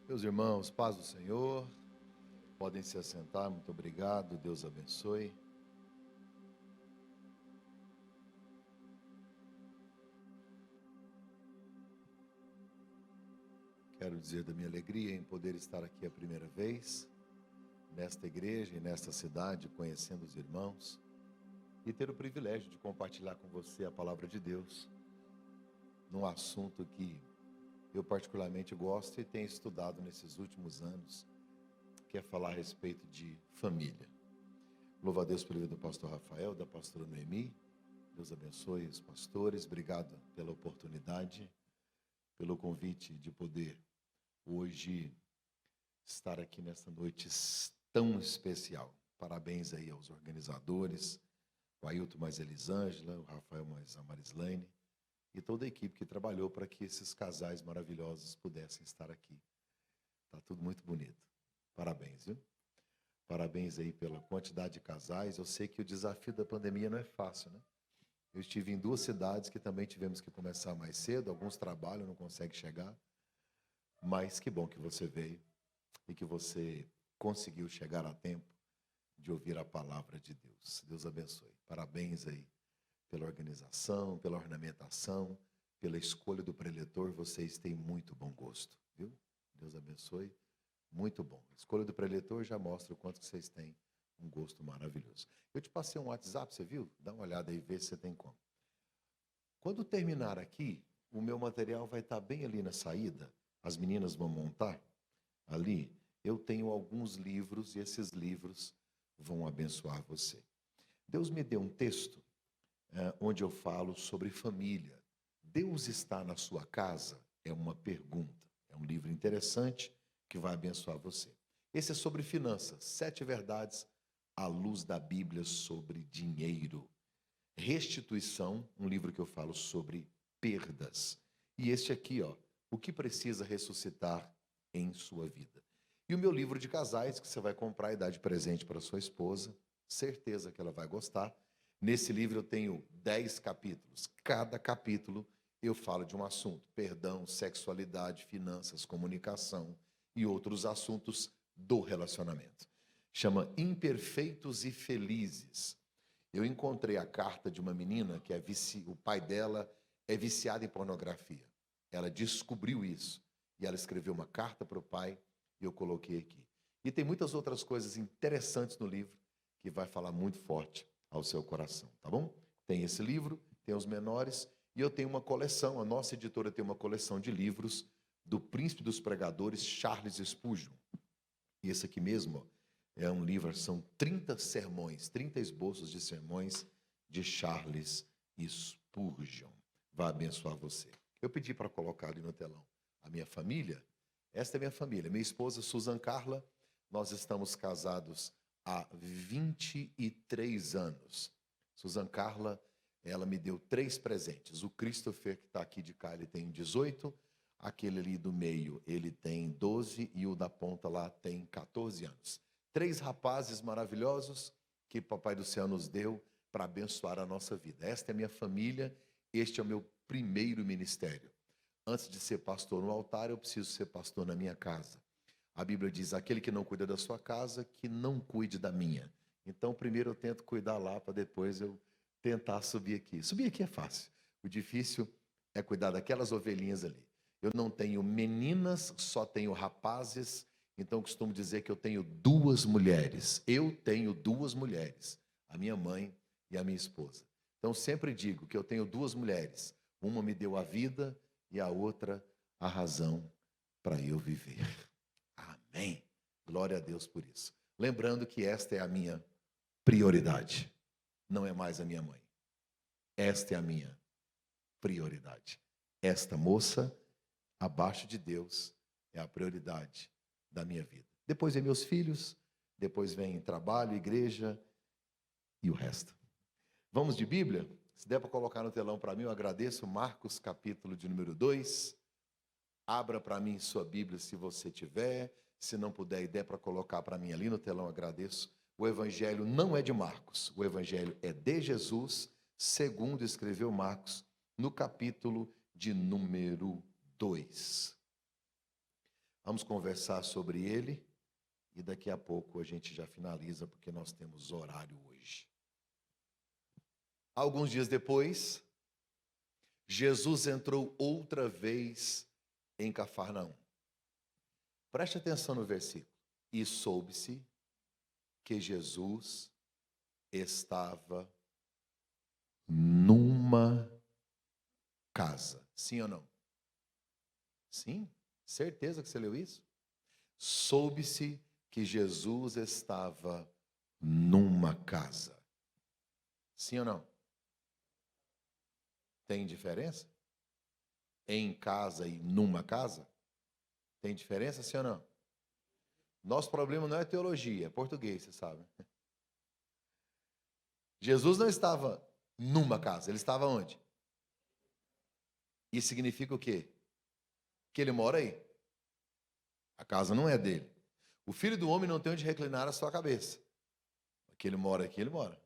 Meus irmãos, paz do Senhor, podem se assentar, muito obrigado, Deus abençoe. Quero dizer da minha alegria em poder estar aqui a primeira vez, nesta igreja e nesta cidade, conhecendo os irmãos, e ter o privilégio de compartilhar com você a palavra de Deus, num assunto que eu particularmente gosto e tenho estudado nesses últimos anos, que é falar a respeito de família. Louvo a Deus pelo vida do pastor Rafael, da pastora Noemi. Deus abençoe os pastores. Obrigado pela oportunidade, pelo convite de poder hoje estar aqui nesta noite tão especial. Parabéns aí aos organizadores, o Ailton mais Elisângela, o Rafael mais a Marislaine e toda a equipe que trabalhou para que esses casais maravilhosos pudessem estar aqui. Tá tudo muito bonito. Parabéns, viu? Parabéns aí pela quantidade de casais. Eu sei que o desafio da pandemia não é fácil, né? Eu estive em 2 cidades que também tivemos que começar mais cedo. Alguns trabalham, não conseguem chegar. Mas que bom que você veio e que você conseguiu chegar a tempo de ouvir a palavra de Deus. Deus abençoe. Parabéns aí pela organização, pela ornamentação, pela escolha do preletor. Vocês têm muito bom gosto, viu? Deus abençoe. Muito bom. A escolha do preletor já mostra o quanto que vocês têm um gosto maravilhoso. Eu te passei um WhatsApp, você viu? Dá uma olhada aí, vê se você tem como. Quando terminar aqui, o meu material vai estar bem ali na saída. As meninas vão montar ali. Eu tenho alguns livros e esses livros vão abençoar você. Deus me deu um texto onde eu falo sobre família. Deus está na sua casa? É uma pergunta. É um livro interessante que vai abençoar você. Esse é sobre finanças, 7 verdades à luz da Bíblia sobre dinheiro. Restituição, um livro que eu falo sobre perdas. E este aqui, ó, o que precisa ressuscitar em sua vida. E o meu livro de casais, que você vai comprar e dar de presente para sua esposa, certeza que ela vai gostar. Nesse livro eu tenho 10 capítulos. Cada capítulo eu falo de um assunto: perdão, sexualidade, finanças, comunicação e outros assuntos do relacionamento. Chama Imperfeitos e Felizes. Eu encontrei a carta de uma menina que o pai dela é viciado em pornografia. Ela descobriu isso e ela escreveu uma carta para o pai e eu coloquei aqui. E tem muitas outras coisas interessantes no livro que vai falar muito forte ao seu coração, tá bom? Tem esse livro, tem os menores e eu tenho uma coleção, a nossa editora tem uma coleção de livros do príncipe dos pregadores, Charles Spurgeon. E esse aqui mesmo, ó, é um livro, são 30 sermões, 30 esboços de sermões de Charles Spurgeon. Vai abençoar você. Eu pedi para colocar ali no telão a minha família. Esta é minha família. Minha esposa, Susan Carla, nós estamos casados há 23 anos. Susan Carla, ela me deu 3 presentes. O Christopher, que está aqui de cá, ele tem 18. Aquele ali do meio, ele tem 12 e o da ponta lá tem 14 anos. 3 rapazes maravilhosos que Papai do Céu nos deu para abençoar a nossa vida. Esta é a minha família, este é o meu primeiro ministério. Antes de ser pastor no altar, eu preciso ser pastor na minha casa. A Bíblia diz: aquele que não cuida da sua casa, que não cuide da minha. Então, primeiro eu tento cuidar lá, para depois eu tentar subir aqui. Subir aqui é fácil. O difícil é cuidar daquelas ovelhinhas ali. Eu não tenho meninas, só tenho rapazes. Então, costumo dizer que eu tenho 2 mulheres. Eu tenho 2 mulheres, a minha mãe e a minha esposa. Então, sempre digo que eu tenho 2 mulheres. Uma me deu a vida e a outra a razão para eu viver. Amém. Glória a Deus por isso. Lembrando que esta é a minha prioridade. Não é mais a minha mãe. Esta é a minha prioridade. Esta moça, abaixo de Deus, é a prioridade da minha vida. Depois vem meus filhos, depois vem trabalho, igreja e o resto. Vamos de Bíblia? Se der para colocar no telão para mim, eu agradeço. Marcos, capítulo de número 2. Abra para mim sua Bíblia se você tiver. Se não puder e der para colocar para mim ali no telão, eu agradeço. O Evangelho não é de Marcos. O Evangelho é de Jesus, segundo escreveu Marcos, no capítulo de número 2. Vamos conversar sobre ele e daqui a pouco a gente já finaliza, porque nós temos horário hoje. Alguns dias depois, Jesus entrou outra vez em Cafarnaum. Preste atenção no versículo. E soube-se que Jesus estava numa casa. Sim ou não? Sim? Certeza que você leu isso? Soube-se que Jesus estava numa casa. Sim ou não? Tem diferença? Em casa e numa casa? Tem diferença, sim ou não? Nosso problema não é teologia, é português, você sabe. Jesus não estava numa casa, ele estava onde? Isso significa o quê? Que ele mora aí. A casa não é dele. O Filho do Homem não tem onde reclinar a sua cabeça. Que ele mora aqui, ele mora.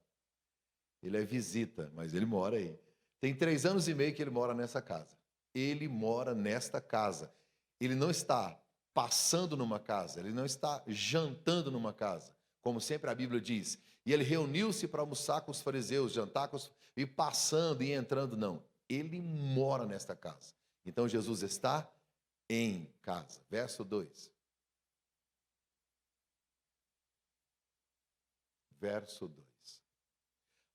Ele é visita, mas ele mora aí. Tem 3 anos e meio que ele mora nessa casa. Ele mora nesta casa. Ele não está passando numa casa, ele não está jantando numa casa, como sempre a Bíblia diz. E ele reuniu-se para almoçar com os fariseus, jantar com os... e passando e entrando, não. Ele mora nesta casa. Então Jesus está em casa. Verso 2. Verso 2.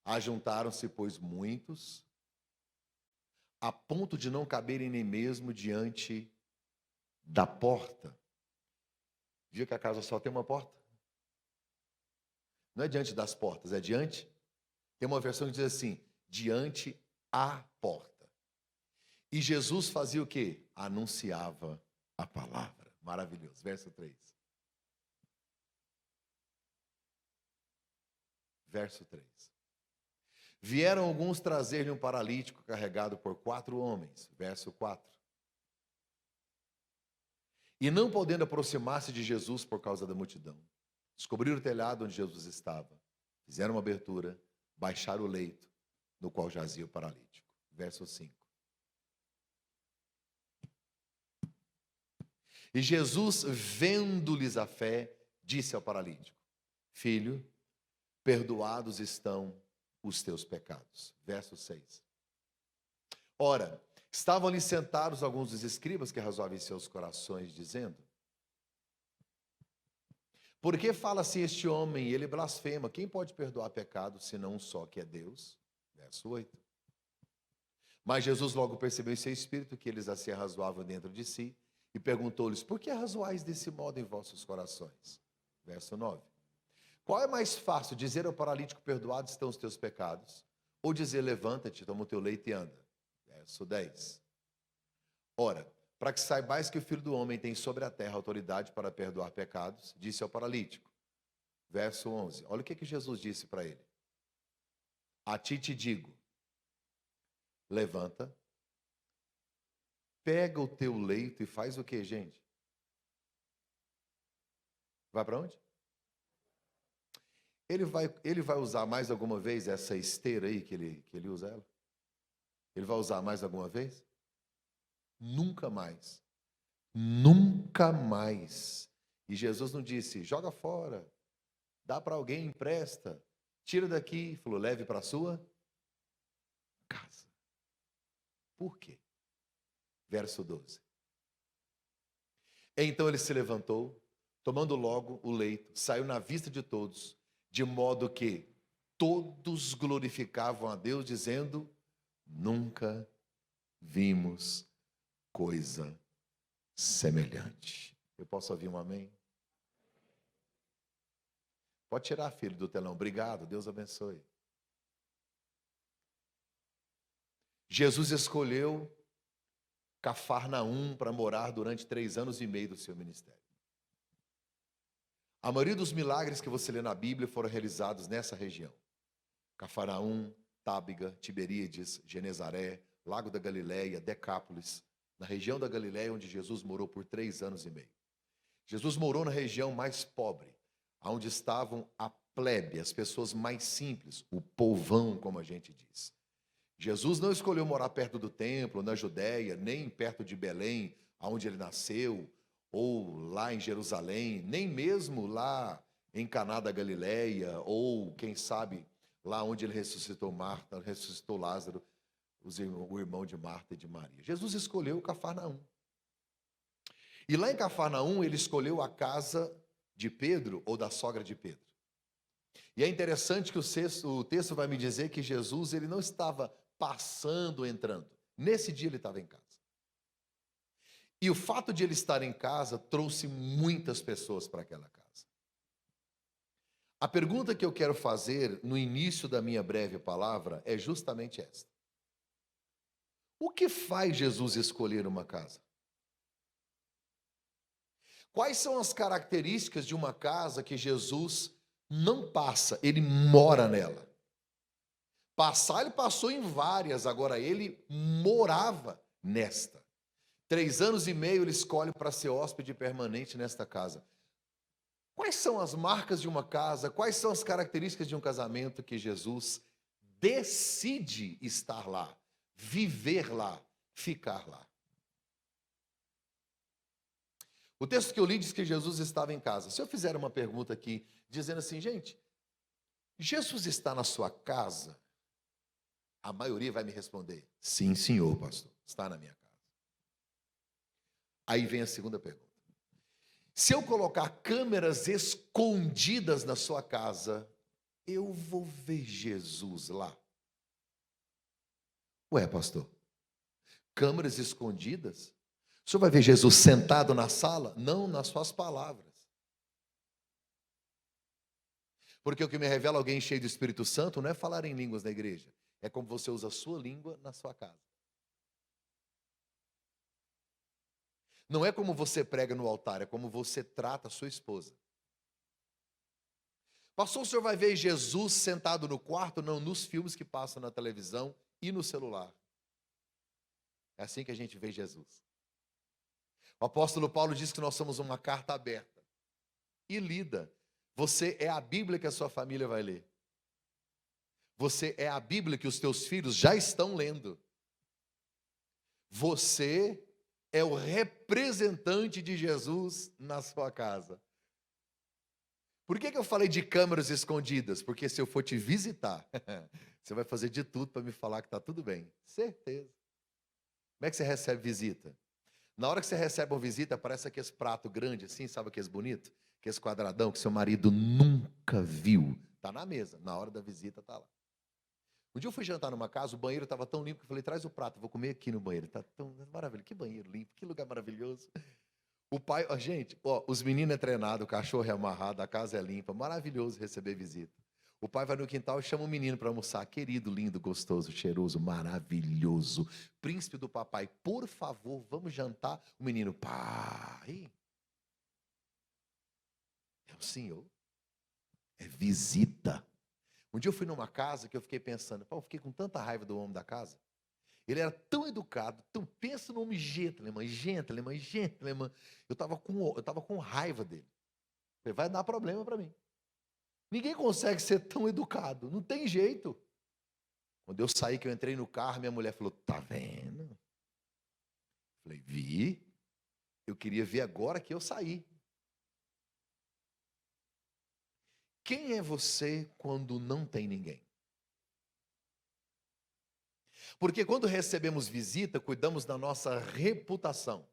Ajuntaram-se, pois, muitos, a ponto de não caberem nem mesmo diante da porta. Viu que a casa só tem uma porta? Não é diante das portas, é diante. Tem uma versão que diz assim, diante a porta. E Jesus fazia o quê? Anunciava a palavra. Maravilhoso. Verso 3. Verso 3. Vieram alguns trazer-lhe um paralítico carregado por 4 homens. Verso 4. E não podendo aproximar-se de Jesus por causa da multidão, descobriram o telhado onde Jesus estava, fizeram uma abertura, baixaram o leito no qual jazia o paralítico. Verso 5. E Jesus, vendo-lhes a fé, disse ao paralítico: Filho, perdoados estão os teus pecados. Verso 6. Ora, estavam ali sentados alguns dos escribas que razoavam em seus corações, dizendo: Por que fala assim este homem? Ele blasfema. Quem pode perdoar pecado, senão um só, que é Deus? Verso 8. Mas Jesus logo percebeu em seu espírito que eles assim arrazoavam dentro de si, e perguntou-lhes: Por que arrazoais desse modo em vossos corações? Verso 9. Qual é mais fácil, dizer ao paralítico: perdoados estão os teus pecados, ou dizer: levanta-te, toma o teu leito e anda? Verso 10. Ora, para que saibais que o Filho do Homem tem sobre a terra autoridade para perdoar pecados, disse ao paralítico. Verso 11. Olha o que Jesus disse para ele: A ti te digo, levanta, pega o teu leito e faz o que, gente? Vai para onde? Ele vai usar mais alguma vez essa esteira aí que ele usa ela? Ele vai usar mais alguma vez? Nunca mais. Nunca mais. E Jesus não disse: joga fora, dá para alguém, empresta, tira daqui. Falou: leve para a sua casa. Por quê? Verso 12. Então ele se levantou, tomando logo o leito, saiu na vista de todos, de modo que todos glorificavam a Deus, dizendo: nunca vimos coisa semelhante. Eu posso ouvir um amém? Pode tirar, filho, do telão. Obrigado, Deus abençoe. Jesus escolheu Cafarnaum para morar durante 3 anos e meio do seu ministério. A maioria dos milagres que você lê na Bíblia foram realizados nessa região. Cafarnaum, Tábega, Tiberíades, Genezaré, Lago da Galileia, Decápolis, na região da Galileia, onde Jesus morou por 3 anos e meio. Jesus morou na região mais pobre, onde estavam a plebe, as pessoas mais simples, o povão, como a gente diz. Jesus não escolheu morar perto do templo, na Judéia, nem perto de Belém, onde ele nasceu, ou lá em Jerusalém, nem mesmo lá em Caná da Galileia, ou quem sabe lá onde ele ressuscitou Marta, ressuscitou Lázaro, o irmão de Marta e de Maria. Jesus escolheu Cafarnaum. E lá em Cafarnaum ele escolheu a casa de Pedro ou da sogra de Pedro. E é interessante que o texto vai me dizer que Jesus ele não estava passando, entrando. Nesse dia ele estava em casa. E o fato de ele estar em casa trouxe muitas pessoas para aquela casa. A pergunta que eu quero fazer no início da minha breve palavra é justamente esta. O que faz Jesus escolher uma casa? Quais são as características de uma casa que Jesus não passa, ele mora nela? Passar, ele passou em várias, agora ele morava nesta. 3 anos e meio ele escolhe para ser hóspede permanente nesta casa. Quais são as marcas de uma casa, quais são as características de um casamento que Jesus decide estar lá, viver lá, ficar lá? O texto que eu li diz que Jesus estava em casa. Se eu fizer uma pergunta aqui, dizendo assim, gente, Jesus está na sua casa? A maioria vai me responder, sim, senhor, pastor, está na minha casa. Aí vem a segunda pergunta. Se eu colocar câmeras escondidas na sua casa, eu vou ver Jesus lá? Ué, pastor, câmeras escondidas? O senhor vai ver Jesus sentado na sala? Não, nas suas palavras. Porque o que me revela alguém cheio do Espírito Santo não é falar em línguas na igreja. É como você usa a sua língua na sua casa. Não é como você prega no altar, é como você trata a sua esposa. Pastor, o senhor vai ver Jesus sentado no quarto? Não, nos filmes que passam na televisão e no celular. É assim que a gente vê Jesus. O apóstolo Paulo diz que nós somos uma carta aberta e lida. Você é a Bíblia que a sua família vai ler. Você é a Bíblia que os teus filhos já estão lendo. Você é o representante de Jesus na sua casa. Por que eu falei de câmeras escondidas? Porque se eu for te visitar, você vai fazer de tudo para me falar que está tudo bem. Certeza. Como é que você recebe visita? Na hora que você recebe uma visita, parece aqueles prato grande assim, sabe aqueles bonito? Aqueles quadradão que seu marido nunca viu. Está na mesa, na hora da visita está lá. Um dia eu fui jantar numa casa, o banheiro estava tão limpo que eu falei, traz o prato, vou comer aqui no banheiro. Está tão maravilhoso, que banheiro limpo, que lugar maravilhoso. O pai, ó, gente, ó, os meninos é treinado, o cachorro é amarrado, a casa é limpa, maravilhoso receber visita. O pai vai no quintal e chama o menino para almoçar, querido, lindo, gostoso, cheiroso, maravilhoso, príncipe do papai, por favor, vamos jantar. O menino, pai, é o senhor, é visita. Um dia eu fui numa casa que eu fiquei pensando, pô, eu fiquei com tanta raiva do homem da casa. Ele era tão educado, tão pensa no homem gentleman. Eu estava com raiva dele. Falei, vai dar problema para mim. Ninguém consegue ser tão educado, não tem jeito. Quando eu saí, que eu entrei no carro, minha mulher falou, tá vendo? Falei, vi. Eu queria ver agora que eu saí. Quem é você quando não tem ninguém? Porque quando recebemos visita, cuidamos da nossa reputação.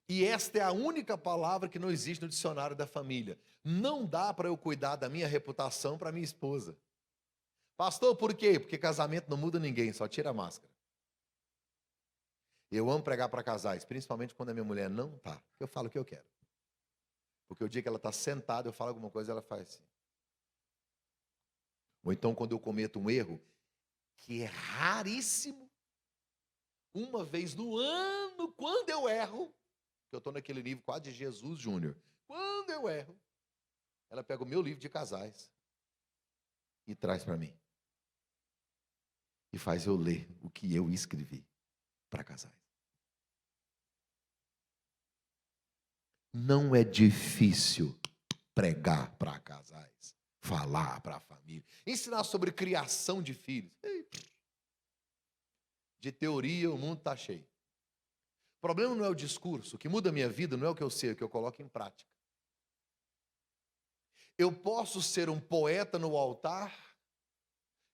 E esta é a única palavra que não existe no dicionário da família. Não dá para eu cuidar da minha reputação para minha esposa. Pastor, por quê? Porque casamento não muda ninguém, só tira a máscara. Eu amo pregar para casais, principalmente quando a minha mulher não está. Eu falo o que eu quero. Porque o dia que ela está sentada, eu falo alguma coisa, ela faz assim. Ou então quando eu cometo um erro, que é raríssimo, uma vez no ano, quando eu erro, que eu estou naquele nível quase de Jesus Júnior, quando eu erro, ela pega o meu livro de casais e traz para mim. E faz eu ler o que eu escrevi para casais. Não é difícil pregar para casais, falar para a família, ensinar sobre criação de filhos. De teoria o mundo está cheio. problema não é o discurso. O que muda a minha vida não é o que eu sei, é o que eu coloco em prática. Eu posso ser um poeta no altar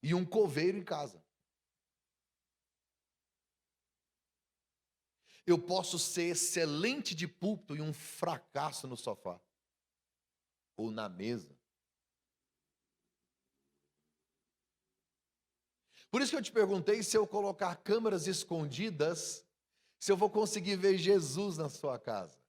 e um coveiro em casa. Eu posso ser excelente de púlpito e um fracasso no sofá ou na mesa. Por isso que eu te perguntei se eu colocar câmeras escondidas, se eu vou conseguir ver Jesus na sua casa.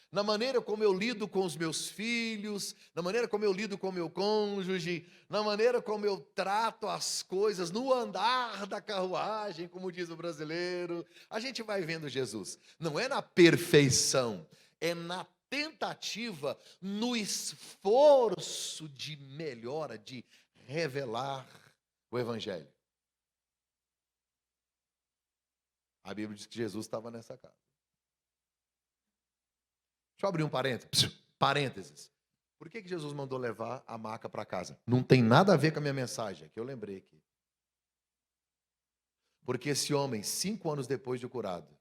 Na maneira como eu lido com os meus filhos, na maneira como eu lido com o meu cônjuge, na maneira como eu trato as coisas, no andar da carruagem, como diz o brasileiro, a gente vai vendo Jesus. Não é na perfeição, é na tentativa, no esforço de melhora, de revelar o Evangelho. A Bíblia diz que Jesus estava nessa casa. Deixa eu abrir um parênteses. Por que Jesus mandou levar a maca para casa? Não tem nada a ver com a minha mensagem, que eu lembrei aqui. Porque esse homem, 5 anos depois de curado,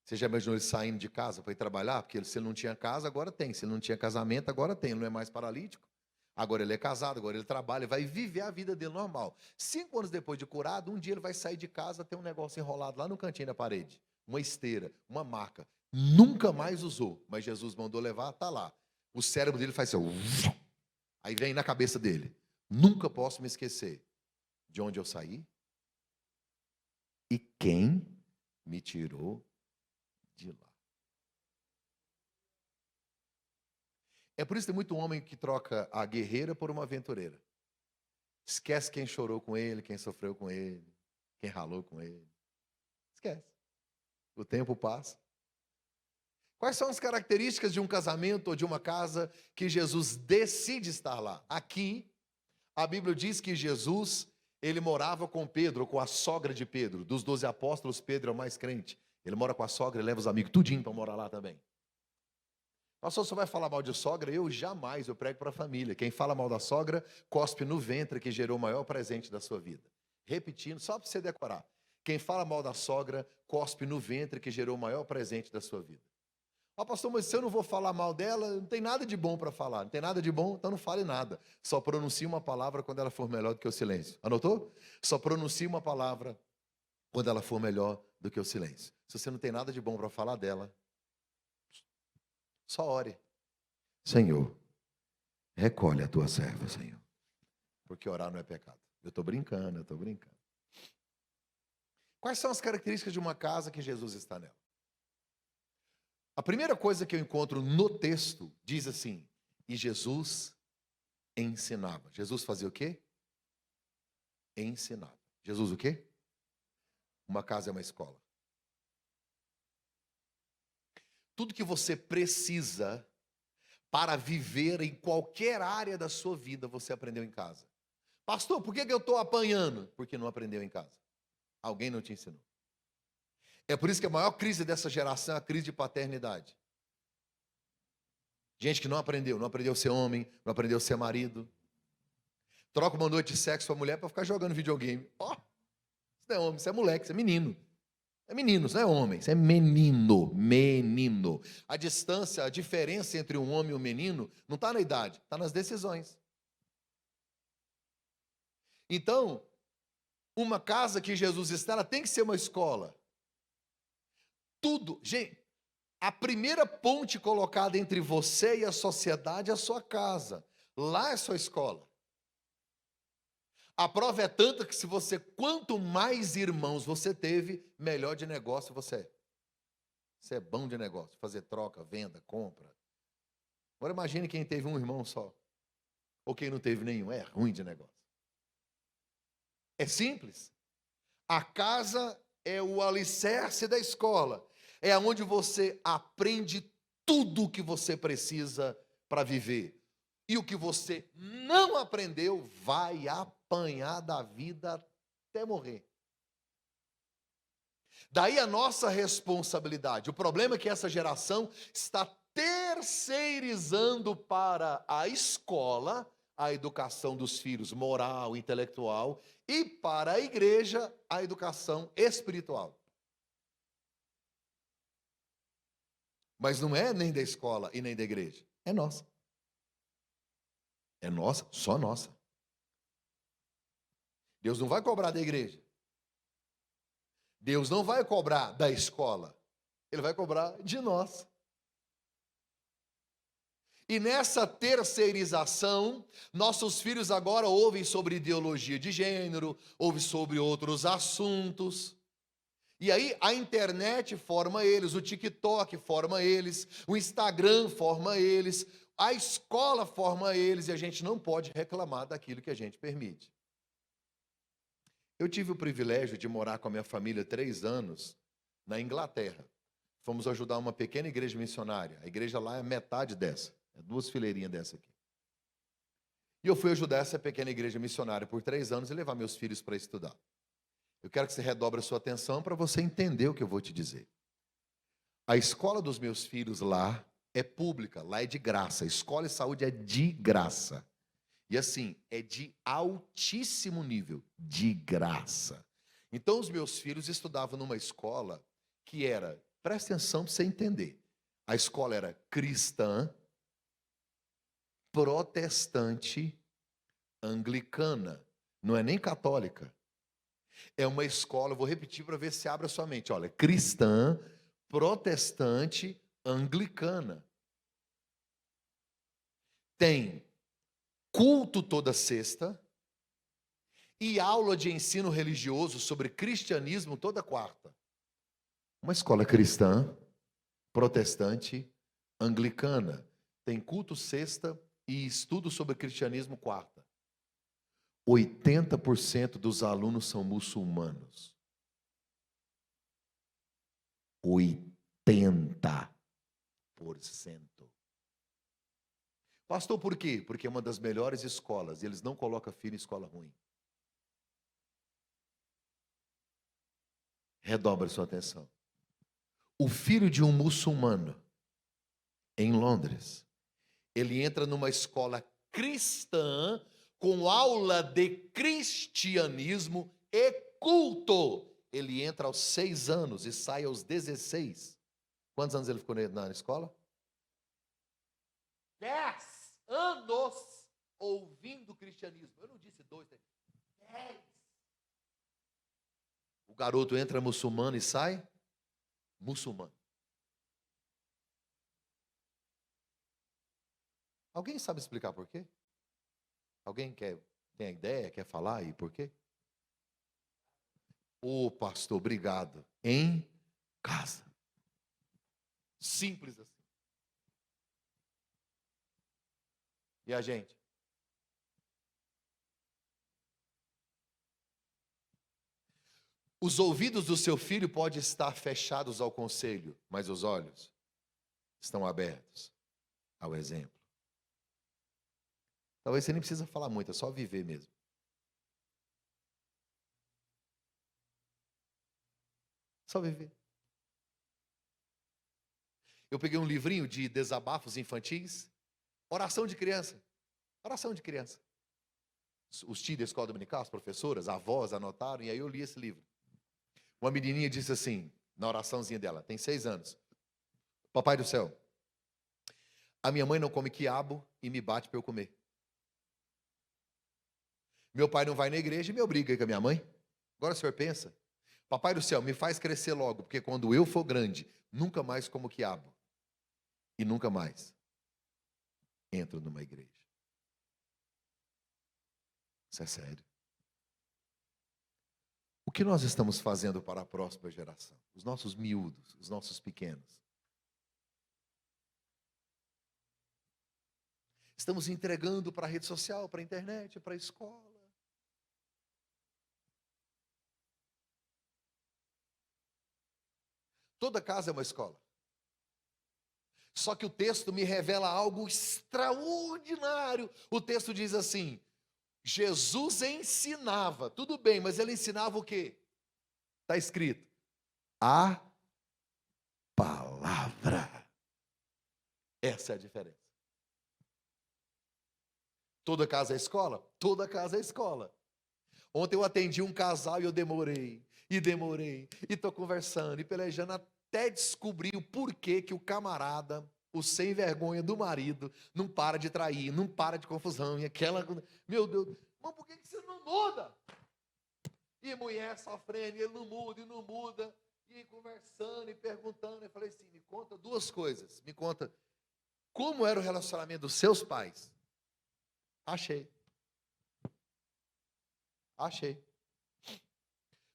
você já imaginou ele saindo de casa para ir trabalhar? Porque se ele não tinha casa, agora tem. Se ele não tinha casamento, agora tem. Ele não é mais paralítico. Agora ele é casado, agora ele trabalha, ele vai viver a vida dele normal. 5 anos depois de curado, um dia ele vai sair de casa, tem um negócio enrolado lá no cantinho da parede. Uma esteira, uma maca. Nunca mais usou, mas Jesus mandou levar, está lá. O cérebro dele faz assim, aí vem na cabeça dele. Nunca posso me esquecer de onde eu saí e quem me tirou de lá. É por isso que tem muito homem que troca a guerreira por uma aventureira. Esquece quem chorou com ele, quem sofreu com ele, quem ralou com ele. Esquece. O tempo passa. Quais são as características de um casamento ou de uma casa que Jesus decide estar lá? Aqui, a Bíblia diz que Jesus, ele morava com Pedro, ou com a sogra de Pedro. Dos 12 apóstolos, Pedro é o mais crente. Ele mora com a sogra e leva os amigos tudinho para morar lá também. Pastor, você vai falar mal de sogra? Eu jamais, eu prego para a família. Quem fala mal da sogra, cospe no ventre que gerou o maior presente da sua vida. Repetindo, só para você decorar. Quem fala mal da sogra, cospe no ventre que gerou o maior presente da sua vida. Pastor, mas se eu não vou falar mal dela, não tem nada de bom para falar. Não tem nada de bom, então não fale nada. Só pronuncie uma palavra quando ela for melhor do que o silêncio. Anotou? Só pronuncie uma palavra quando ela for melhor do que o silêncio. Se você não tem nada de bom para falar dela, só ore. Senhor, recolhe a tua serva, Senhor. Porque orar não é pecado. Eu estou brincando. Quais são as características de uma casa que Jesus está nela? A primeira coisa que eu encontro no texto diz assim: e Jesus ensinava. Jesus fazia o quê? Ensinava. Jesus o quê? Uma casa é uma escola. Tudo que você precisa para viver em qualquer área da sua vida, você aprendeu em casa. Pastor, por que eu estou apanhando? Porque não aprendeu em casa. Alguém não te ensinou. É por isso que a maior crise dessa geração é a crise de paternidade. Gente que não aprendeu a ser homem, não aprendeu a ser marido. Troca uma noite de sexo com a mulher para ficar jogando videogame. Isso não é homem, isso é moleque, isso é menino. É menino, isso não é homem, isso é menino. A distância, a diferença entre um homem e um menino não está na idade, está nas decisões. Então, uma casa que Jesus está, ela tem que ser uma escola. Tudo, gente, a primeira ponte colocada entre você e a sociedade é a sua casa. Lá é sua escola. A prova é tanta que quanto mais irmãos você teve, melhor de negócio você é. Você é bom de negócio, fazer troca, venda, compra. Agora imagine quem teve um irmão só. Ou quem não teve nenhum, é ruim de negócio. É simples. A casa é o alicerce da escola. É onde você aprende tudo o que você precisa para viver. E o que você não aprendeu, vai apanhar da vida até morrer. Daí a nossa responsabilidade. O problema é que essa geração está terceirizando para a escola a educação dos filhos moral, intelectual, e para a igreja, a educação espiritual. Mas não é nem da escola e nem da igreja, é nossa. É nossa, só nossa. Deus não vai cobrar da igreja. Deus não vai cobrar da escola. Ele vai cobrar de nós. E nessa terceirização, nossos filhos agora ouvem sobre ideologia de gênero, ouvem sobre outros assuntos. E aí a internet forma eles, o TikTok forma eles, o Instagram forma eles, a escola forma eles, e a gente não pode reclamar daquilo que a gente permite. Eu tive o privilégio de morar com a minha família 3 anos na Inglaterra. Fomos ajudar uma pequena igreja missionária. A igreja lá é metade dessa. É 2 fileirinhas dessa aqui. E eu fui ajudar essa pequena igreja missionária por 3 anos e levar meus filhos para estudar. Eu quero que você redobre a sua atenção para você entender o que eu vou te dizer. A escola dos meus filhos lá é pública, lá é de graça. A escola e saúde é de graça. E assim, é de altíssimo nível, de graça. Então os meus filhos estudavam numa escola que era, presta atenção para você entender, a escola era cristã, protestante, anglicana, não é nem católica. É uma escola, eu vou repetir para ver se abre a sua mente, olha, cristã, protestante, anglicana. Tem culto toda sexta e aula de ensino religioso sobre cristianismo toda quarta. Uma escola cristã, protestante, anglicana. Tem culto sexta e estudo sobre cristianismo quarta. 80% dos alunos são muçulmanos. 80%. Pastor, por quê? Porque é uma das melhores escolas e eles não colocam filho em escola ruim. Redobre sua atenção. O filho de um muçulmano em Londres, ele entra numa escola cristã com aula de cristianismo e culto. Ele entra aos 6 anos e sai aos 16. Quantos anos ele ficou na escola? 10 anos ouvindo o cristianismo. Eu não disse 2, 10. O garoto entra muçulmano e sai muçulmano. Alguém sabe explicar por quê? Alguém tem a ideia, quer falar e por quê? Ô, pastor, obrigado. Em casa. Simples assim. E a gente? Os ouvidos do seu filho podem estar fechados ao conselho, mas os olhos estão abertos ao exemplo. Talvez você nem precisa falar muito, é só viver mesmo. Só viver. Eu peguei um livrinho de desabafos infantis, oração de criança. Oração de criança. Os tios da escola dominical, as professoras, avós anotaram, e aí eu li esse livro. Uma menininha disse assim, na oraçãozinha dela, tem 6 anos. Papai do céu, a minha mãe não come quiabo e me bate para eu comer. Meu pai não vai na igreja e me obriga com a minha mãe. Agora o senhor pensa, papai do céu, me faz crescer logo, porque quando eu for grande, nunca mais como quiabo. E nunca mais entro numa igreja. Isso é sério. O que nós estamos fazendo para a próxima geração? Os nossos miúdos, os nossos pequenos. Estamos entregando para a rede social, para a internet, para a escola. Toda casa é uma escola. Só que o texto me revela algo extraordinário. O texto diz assim, Jesus ensinava, tudo bem, mas ele ensinava o quê? Está escrito, a palavra. Essa é a diferença. Toda casa é escola? Toda casa é escola. Ontem eu atendi um casal e eu demorei, e estou conversando, e pelejando até descobrir o porquê que o camarada, o sem vergonha do marido, não para de trair, não para de confusão, e aquela... Meu Deus, mas por que você não muda? E mulher sofrendo, e ele não muda, e não muda, e conversando, e perguntando, eu falei assim, me conta duas coisas, me conta, como era o relacionamento dos seus pais? Achei.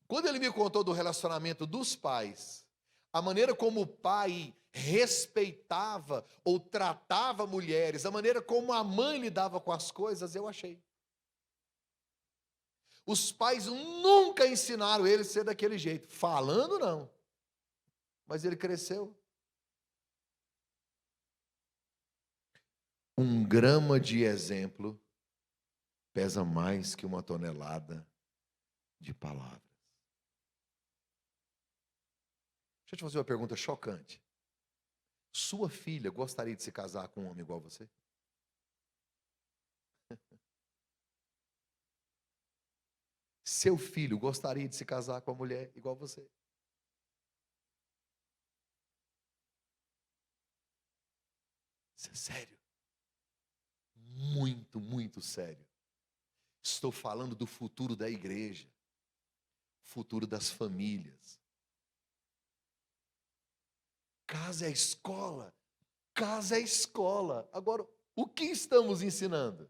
Quando ele me contou do relacionamento dos pais, a maneira como o pai respeitava ou tratava mulheres, a maneira como a mãe lidava com as coisas, eu achei. Os pais nunca ensinaram ele a ser daquele jeito, falando não, mas ele cresceu. 1 grama de exemplo pesa mais que 1 tonelada de palavras. Deixa eu te fazer uma pergunta chocante. Sua filha gostaria de se casar com um homem igual a você? Seu filho gostaria de se casar com uma mulher igual a você? Isso é sério. Muito, muito sério. Estou falando do futuro da igreja, futuro das famílias. Casa é escola, casa é escola. Agora, o que estamos ensinando?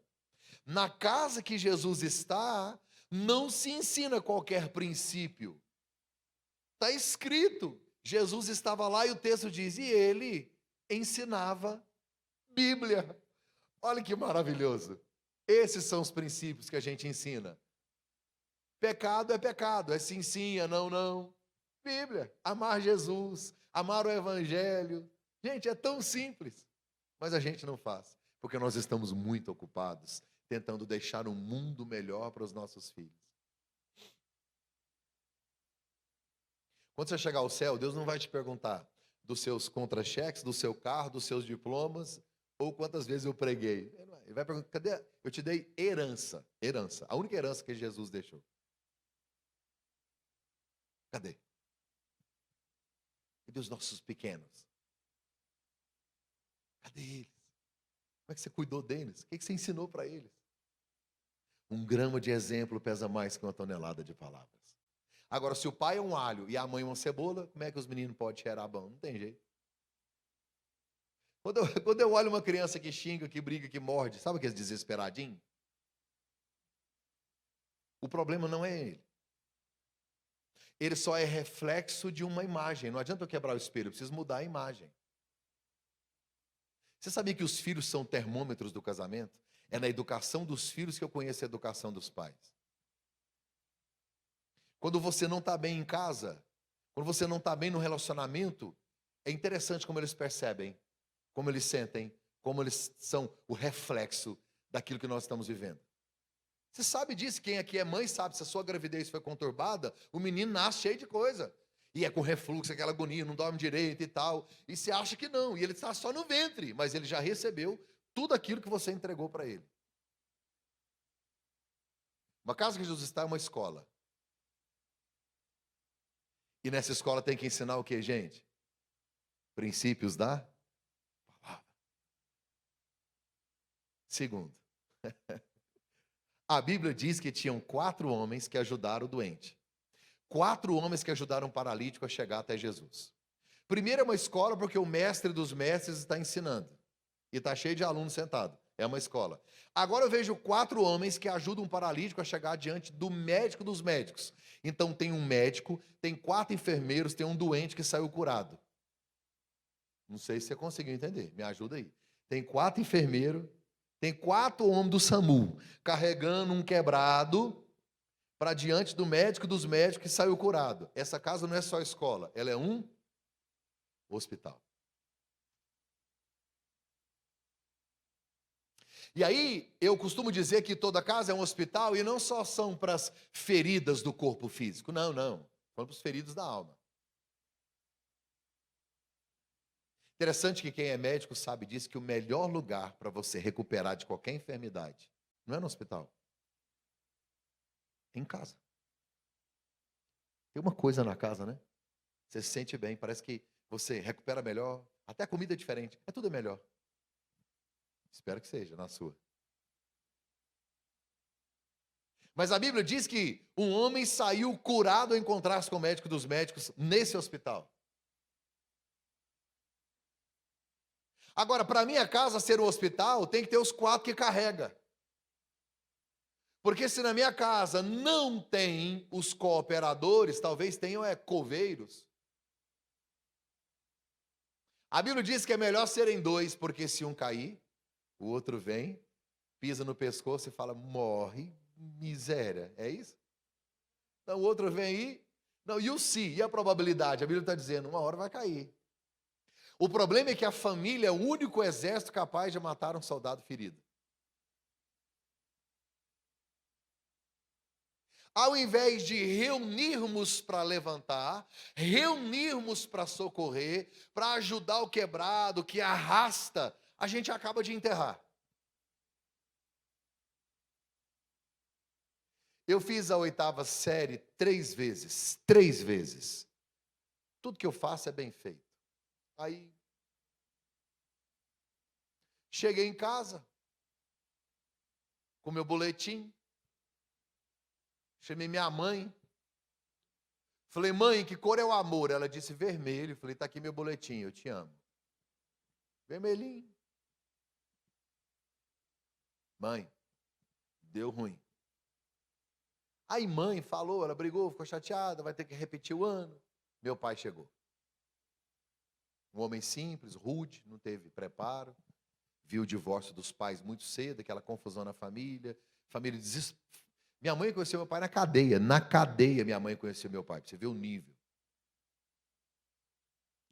Na casa que Jesus está, não se ensina qualquer princípio. Está escrito, Jesus estava lá e o texto diz, e ele ensinava Bíblia. Olha que maravilhoso. Esses são os princípios que a gente ensina. Pecado, é sim, sim, é não, não. Bíblia, amar Jesus, amar o Evangelho. Gente, é tão simples, mas a gente não faz, porque nós estamos muito ocupados tentando deixar um mundo melhor para os nossos filhos. Quando você chegar ao céu, Deus não vai te perguntar dos seus contra-cheques, do seu carro, dos seus diplomas, ou quantas vezes eu preguei. Ele vai perguntar, cadê? Eu te dei herança, herança, a única herança que Jesus deixou. Cadê? Cadê os nossos pequenos? Cadê eles? Como é que você cuidou deles? O que você ensinou para eles? 1 grama de exemplo pesa mais que 1 tonelada de palavras. Agora, se o pai é um alho e a mãe uma cebola, como é que os meninos podem cheirar bom? Não tem jeito. Quando eu olho uma criança que xinga, que briga, que morde, sabe aqueles desesperadinhos? O problema não é ele. Ele só é reflexo de uma imagem. Não adianta eu quebrar o espelho, eu preciso mudar a imagem. Você sabia que os filhos são termômetros do casamento? É na educação dos filhos que eu conheço a educação dos pais. Quando você não está bem em casa, quando você não está bem no relacionamento, é interessante como eles percebem, como eles sentem, como eles são o reflexo daquilo que nós estamos vivendo. Você sabe disso, quem aqui é mãe sabe, se a sua gravidez foi conturbada, o menino nasce cheio de coisa. E é com refluxo, aquela agonia, não dorme direito e tal. E você acha que não, e ele está só no ventre, mas ele já recebeu tudo aquilo que você entregou para ele. Uma casa que Jesus está é uma escola. E nessa escola tem que ensinar o que, gente? Princípios da palavra. Segundo, a Bíblia diz que tinham 4 homens que ajudaram o doente. 4 homens que ajudaram o paralítico a chegar até Jesus. Primeiro é uma escola porque o mestre dos mestres está ensinando. E está cheio de alunos sentados. É uma escola. Agora eu vejo 4 homens que ajudam um paralítico a chegar diante do médico dos médicos. Então tem um médico, tem 4 enfermeiros, tem um doente que saiu curado. Não sei se você conseguiu entender. Me ajuda aí. Tem 4 enfermeiros, tem 4 homens do SAMU carregando um quebrado para diante do médico dos médicos que saiu curado. Essa casa não é só escola, ela é um hospital. E aí, eu costumo dizer que toda casa é um hospital e não só são para as feridas do corpo físico, não, não. São para os feridos da alma. Interessante que quem é médico sabe disso, que o melhor lugar para você recuperar de qualquer enfermidade Não é no hospital. É em casa. Tem uma coisa na casa, né? Você se sente bem, parece que você recupera melhor. Até a comida é diferente. É tudo melhor. Espero que seja na sua. Mas a Bíblia diz que um homem saiu curado ao encontrar-se com o médico dos médicos nesse hospital. Agora, para minha casa ser um hospital, tem que ter os 4 que carrega. Porque se na minha casa não tem os cooperadores, talvez tenham coveiros. A Bíblia diz que é melhor serem 2, porque se um cair, o outro vem, pisa no pescoço e fala, morre, miséria. É isso? Então o outro vem aí. Não, e o se? E a probabilidade? A Bíblia está dizendo, uma hora vai cair. O problema é que a família é o único exército capaz de matar um soldado ferido. Ao invés de reunirmos para levantar, reunirmos para socorrer, para ajudar o quebrado, que arrasta, a gente acaba de enterrar. Eu fiz a 8ª série 3 vezes. 3 vezes. Tudo que eu faço é bem feito. Aí, cheguei em casa, com meu boletim, chamei minha mãe, falei, mãe, que cor é o amor? Ela disse, vermelho. Falei, está aqui meu boletim, eu te amo. Vermelhinho. Mãe, deu ruim. Aí mãe falou, ela brigou, ficou chateada, vai ter que repetir o ano. Meu pai chegou. Um homem simples, rude, não teve preparo. Viu o divórcio dos pais muito cedo, aquela confusão na família. Família desesperada. Minha mãe conheceu meu pai na cadeia. Na cadeia minha mãe conheceu meu pai. Pra você ver o nível.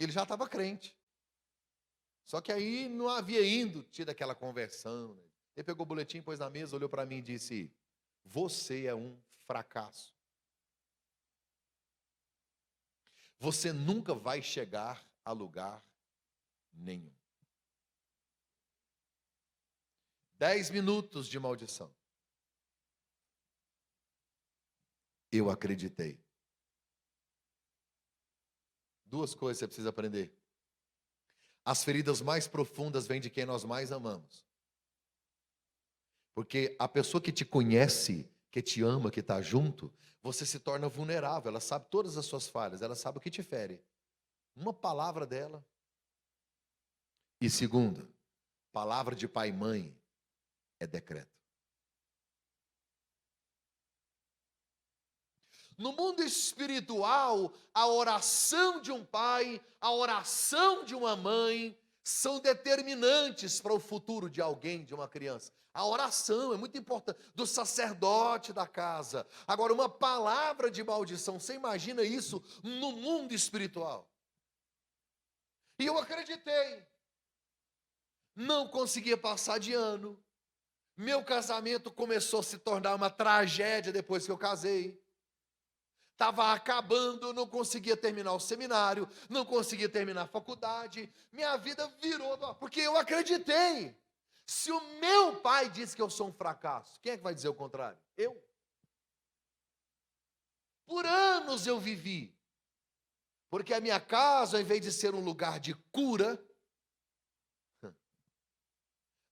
Ele já estava crente. Só que aí não havia tido aquela conversão. Né? Ele pegou o boletim, pôs na mesa, olhou para mim e disse, você é um fracasso. Você nunca vai chegar a lugar nenhum. 10 minutos de maldição. Eu acreditei. 2 coisas você precisa aprender. As feridas mais profundas vêm de quem nós mais amamos. Porque a pessoa que te conhece, que te ama, que está junto, você se torna vulnerável. Ela sabe todas as suas falhas, ela sabe o que te fere. Uma palavra dela. E segunda, palavra de pai e mãe é decreto. No mundo espiritual, a oração de um pai, a oração de uma mãe, são determinantes para o futuro de alguém, de uma criança. A oração é muito importante, do sacerdote da casa. Agora, uma palavra de maldição, você imagina isso no mundo espiritual? E eu acreditei. Não conseguia passar de ano. Meu casamento começou a se tornar uma tragédia depois que eu casei. Estava acabando, não conseguia terminar o seminário, não conseguia terminar a faculdade. Minha vida virou, porque eu acreditei. Se o meu pai disse que eu sou um fracasso, quem é que vai dizer o contrário? Eu. Por anos eu vivi. Porque a minha casa, ao invés de ser um lugar de cura,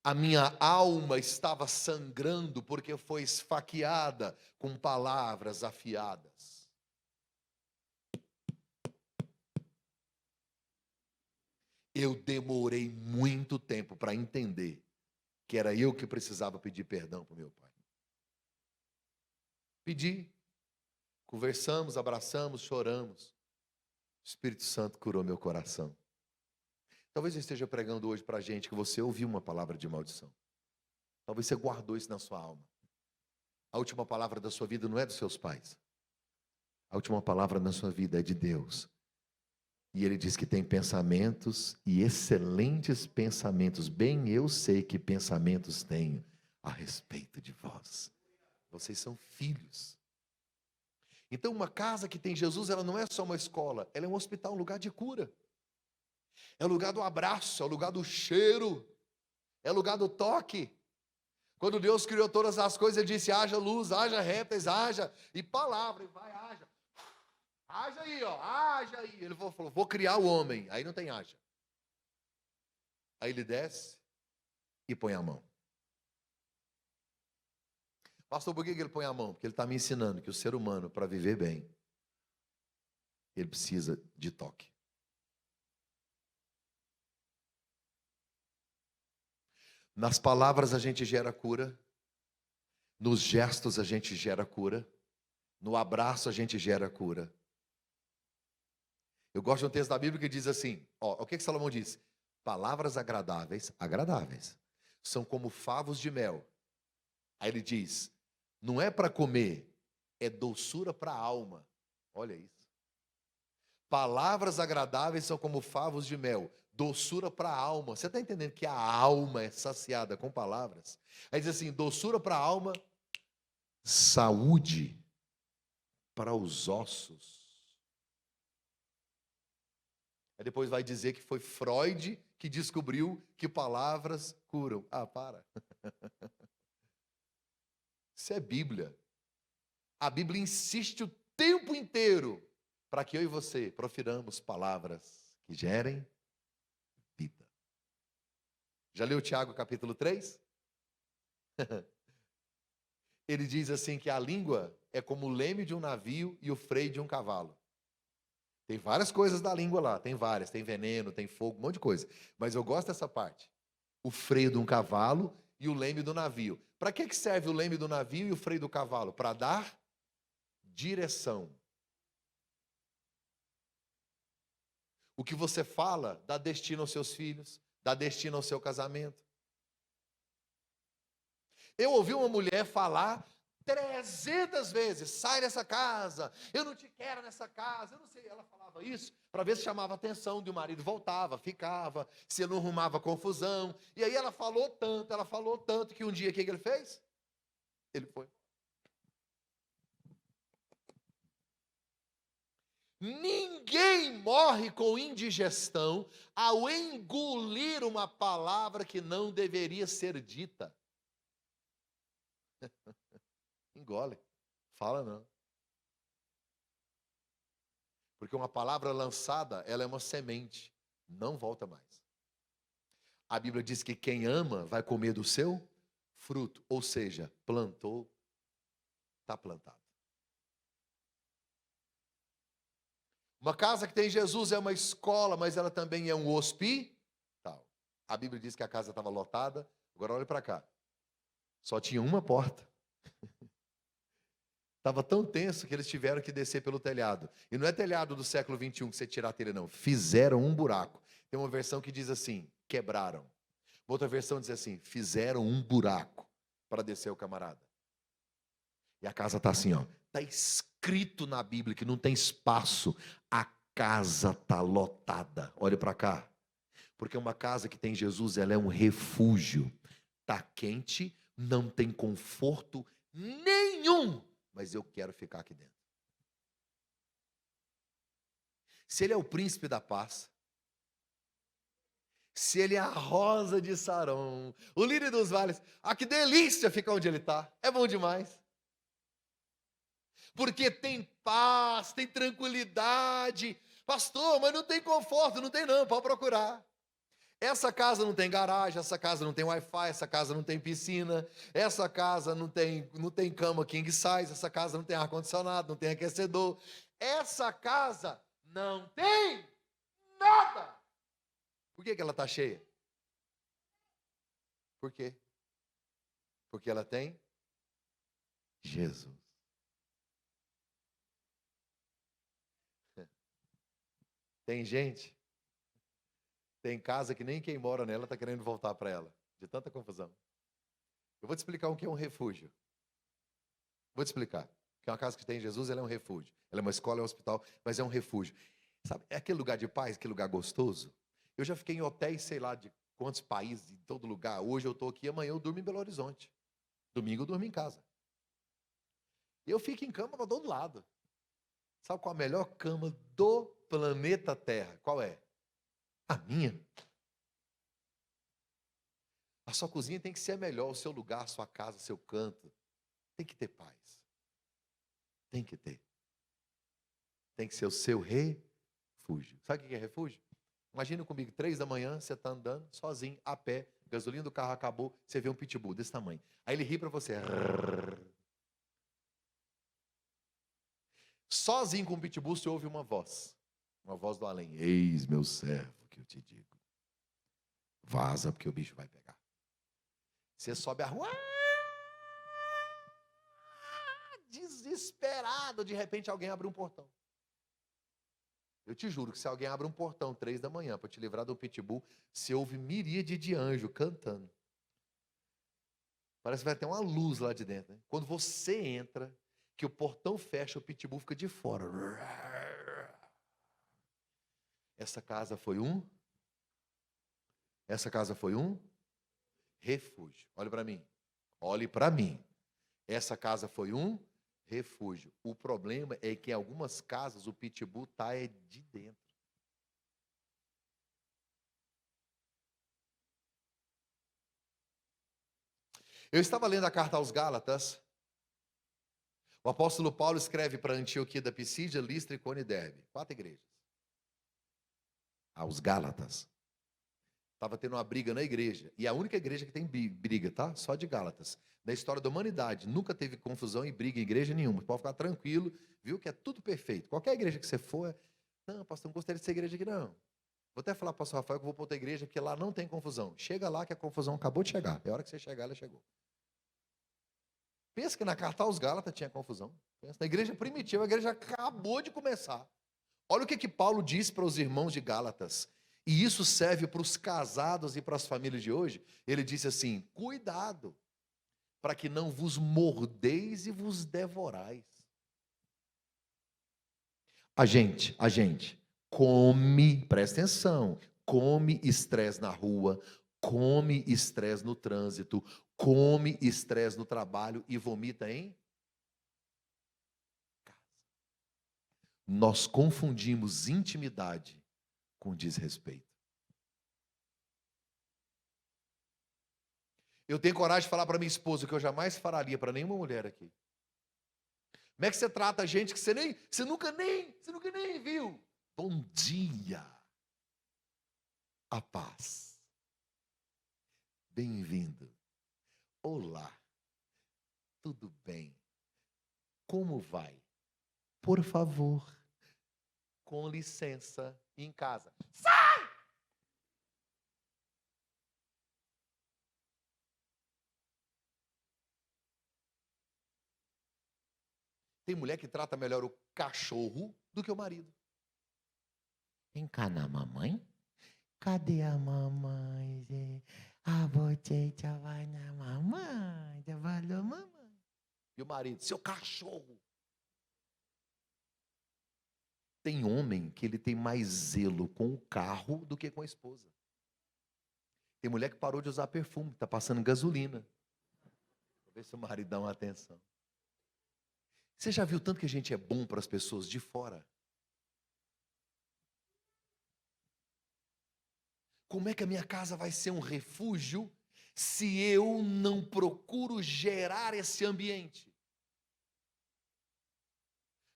a minha alma estava sangrando porque foi esfaqueada com palavras afiadas. Eu demorei muito tempo para entender que era eu que precisava pedir perdão para o meu pai. Pedi, conversamos, abraçamos, choramos. O Espírito Santo curou meu coração. Talvez eu esteja pregando hoje para a gente que você ouviu uma palavra de maldição. Talvez você guardou isso na sua alma. A última palavra da sua vida não é dos seus pais. A última palavra na sua vida é de Deus. E ele diz que tem pensamentos e excelentes pensamentos. Bem, eu sei que pensamentos tenho a respeito de vós. Vocês são filhos. Então, uma casa que tem Jesus, ela não é só uma escola, ela é um hospital, um lugar de cura. É o lugar do abraço, é o lugar do cheiro, é o lugar do toque. Quando Deus criou todas as coisas, ele disse: haja luz, haja répteis, haja, e palavra, e vai, haja. Haja aí, ó, haja aí. Ele falou: vou criar o homem. Aí não tem haja. Aí ele desce e põe a mão. Pastor, por que ele põe a mão? Porque ele está me ensinando que o ser humano, para viver bem, ele precisa de toque. Nas palavras a gente gera cura, nos gestos a gente gera cura, no abraço a gente gera cura. Eu gosto de um texto da Bíblia que diz assim, ó, o que Salomão diz? Palavras agradáveis, são como favos de mel. Aí ele diz, não é para comer, é doçura para a alma. Olha isso. Palavras agradáveis são como favos de mel, doçura para a alma. Você está entendendo que a alma é saciada com palavras? Aí diz assim, doçura para a alma, saúde para os ossos. Aí depois vai dizer que foi Freud que descobriu que palavras curam. Ah, para. Isso é Bíblia. A Bíblia insiste o tempo inteiro para que eu e você profiramos palavras que gerem vida. Já leu Tiago capítulo 3? Ele diz assim que a língua é como o leme de um navio e o freio de um cavalo. Tem várias coisas da língua lá, tem várias, tem veneno, tem fogo, um monte de coisa. Mas eu gosto dessa parte. O freio de um cavalo e o leme do navio. Para que serve o leme do navio e o freio do cavalo? Para dar direção. O que você fala dá destino aos seus filhos, dá destino ao seu casamento. Eu ouvi uma mulher falar 300 vezes, sai dessa casa, eu não te quero nessa casa, eu não sei, ela falava isso para ver se chamava a atenção de o marido, voltava, ficava, se não arrumava confusão, e aí ela falou tanto, que um dia o que ele fez? Ele foi. Ninguém morre com indigestão ao engolir uma palavra que não deveria ser dita. Engole, fala não. Porque uma palavra lançada, ela é uma semente, não volta mais. A Bíblia diz que quem ama vai comer do seu fruto, ou seja, plantou, está plantado. Uma casa que tem Jesus é uma escola, mas ela também é um hospital. A Bíblia diz que a casa estava lotada, agora olha para cá. Só tinha uma porta. Estava tão tenso que eles tiveram que descer pelo telhado. E não é telhado do século 21 que você tira a telha, não. Fizeram um buraco. Tem uma versão que diz assim, quebraram. Outra versão diz assim, fizeram um buraco para descer o camarada. E a casa está assim, ó. Está escrito na Bíblia que não tem espaço. A casa está lotada. Olha para cá. Porque uma casa que tem Jesus, ela é um refúgio. Está quente, não tem conforto nenhum. Mas eu quero ficar aqui dentro. Se ele é o príncipe da paz, se ele é a rosa de Saron, o lírio dos vales, que delícia ficar onde ele está, é bom demais. Porque tem paz, tem tranquilidade. Pastor, mas não tem conforto, não tem não, pode procurar. Essa casa não tem garagem, essa casa não tem Wi-Fi, essa casa não tem piscina, essa casa não tem cama king size, essa casa não tem ar-condicionado, não tem aquecedor. Essa casa não tem nada. Por que ela está cheia? Por quê? Porque ela tem Jesus. Tem gente, tem casa que nem quem mora nela está querendo voltar para ela, de tanta confusão. Eu vou te explicar o que é um refúgio. Vou te explicar. Que é uma casa que tem Jesus, ela é um refúgio. Ela é uma escola, é um hospital, mas é um refúgio. Sabe, é aquele lugar de paz, aquele lugar gostoso. Eu já fiquei em hotéis, sei lá, de quantos países, em todo lugar. Hoje eu estou aqui, amanhã eu durmo em Belo Horizonte. Domingo eu durmo em casa. Eu fico em cama para todo lado. Sabe qual a melhor cama do planeta Terra? Qual é? A minha. A sua cozinha tem que ser a melhor, o seu lugar, a sua casa, o seu canto. Tem que ter paz. Tem que ter. Tem que ser o seu refúgio. Sabe o que é refúgio? Imagina comigo, 3 da manhã, você está andando sozinho, a pé, gasolina do carro acabou, você vê um pitbull desse tamanho. Aí ele ri para você. Sozinho com o pitbull, você ouve uma voz do além. Eis, meu servo, que eu te digo. Vaza, porque o bicho vai pegar. Você sobe a rua, desesperado, de repente alguém abre um portão. Eu te juro que se alguém abre um portão 3 da manhã para te livrar do pitbull, você ouve miríade de anjo cantando. Parece que vai ter uma luz lá de dentro, né? Quando você entra, que o portão fecha, o pitbull fica de fora. Essa casa foi um refúgio. Olhe para mim. Olhe para mim. Essa casa foi um refúgio. O problema é que em algumas casas o pitbull está de dentro. Eu estava lendo a carta aos Gálatas. O apóstolo Paulo escreve para Antioquia da Pisídia, Listra, Icônio e Derbe. 4 igrejas. Aos Gálatas. Estava tendo uma briga na igreja. E é a única igreja que tem briga, tá? Só de Gálatas. Na história da humanidade, nunca teve confusão e briga em igreja nenhuma. Pode ficar tranquilo, viu? Que é tudo perfeito. Qualquer igreja que você for, não, pastor, não gostaria de ser igreja aqui, não. Vou até falar para o pastor Rafael que eu vou para outra igreja, porque lá não tem confusão. Chega lá que a confusão acabou de chegar. É a hora que você chegar, ela chegou. Pensa que na carta aos Gálatas tinha confusão. Pensa, na igreja primitiva, a igreja acabou de começar. Olha o que Paulo diz para os irmãos de Gálatas. E isso serve para os casados e para as famílias de hoje. Ele disse assim: cuidado, para que não vos mordeis e vos devorais. A gente come, presta atenção, come estresse na rua, come estresse no trânsito, come estresse no trabalho e vomita em casa. Nós confundimos intimidade com desrespeito. Eu tenho coragem de falar para minha esposa o que eu jamais falaria para nenhuma mulher aqui. Como é que você trata a gente que você nunca nem viu? Bom dia. A paz. Bem-vindo. Olá. Tudo bem? Como vai? Por favor. Com licença. Em casa. Sai! Tem mulher que trata melhor o cachorro do que o marido. Vem cá na mamãe. Cadê a mamãe? A você já vai na mamãe. Já falou mamãe. E o marido? Seu cachorro. Tem homem que ele tem mais zelo com o carro do que com a esposa. Tem mulher que parou de usar perfume, está passando gasolina. Vou ver se o marido dá uma atenção. Você já viu tanto que a gente é bom para as pessoas de fora? Como é que a minha casa vai ser um refúgio se eu não procuro gerar esse ambiente?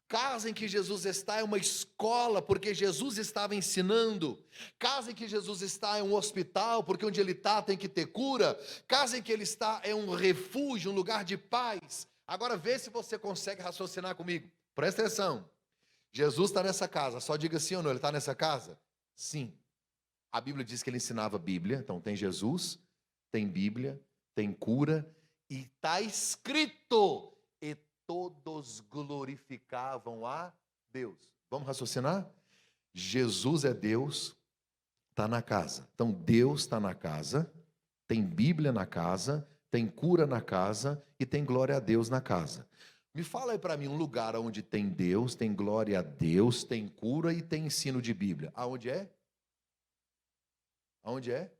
Casa em que Jesus está é uma escola, porque Jesus estava ensinando. Casa em que Jesus está é um hospital, porque onde ele está tem que ter cura. Casa em que ele está é um refúgio, um lugar de paz. Agora vê se você consegue raciocinar comigo. Presta atenção. Jesus está nessa casa, só diga sim ou não, ele está nessa casa? Sim. A Bíblia diz que ele ensinava a Bíblia, então tem Jesus, tem Bíblia, tem cura, e está escrito, e todos glorificavam a Deus. Vamos raciocinar? Jesus é Deus, está na casa. Então Deus está na casa, tem Bíblia na casa, tem cura na casa e tem glória a Deus na casa. Me fala aí para mim um lugar onde tem Deus, tem glória a Deus, tem cura e tem ensino de Bíblia. Aonde é? Aonde é?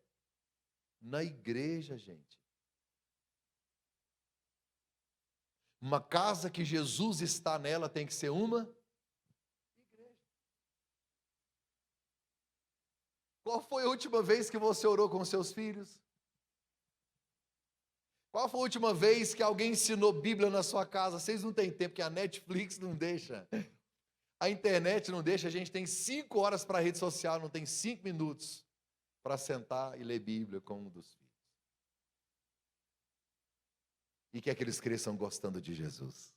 Na igreja, gente. Uma casa que Jesus está nela tem que ser uma igreja. Qual foi a última vez que você orou com seus filhos? Qual foi a última vez que alguém ensinou Bíblia na sua casa? Vocês não têm tempo, porque a Netflix não deixa. A internet não deixa. A gente tem 5 horas para a rede social, não tem 5 minutos para sentar e ler Bíblia com um dos filhos. E quer que eles cresçam gostando de Jesus.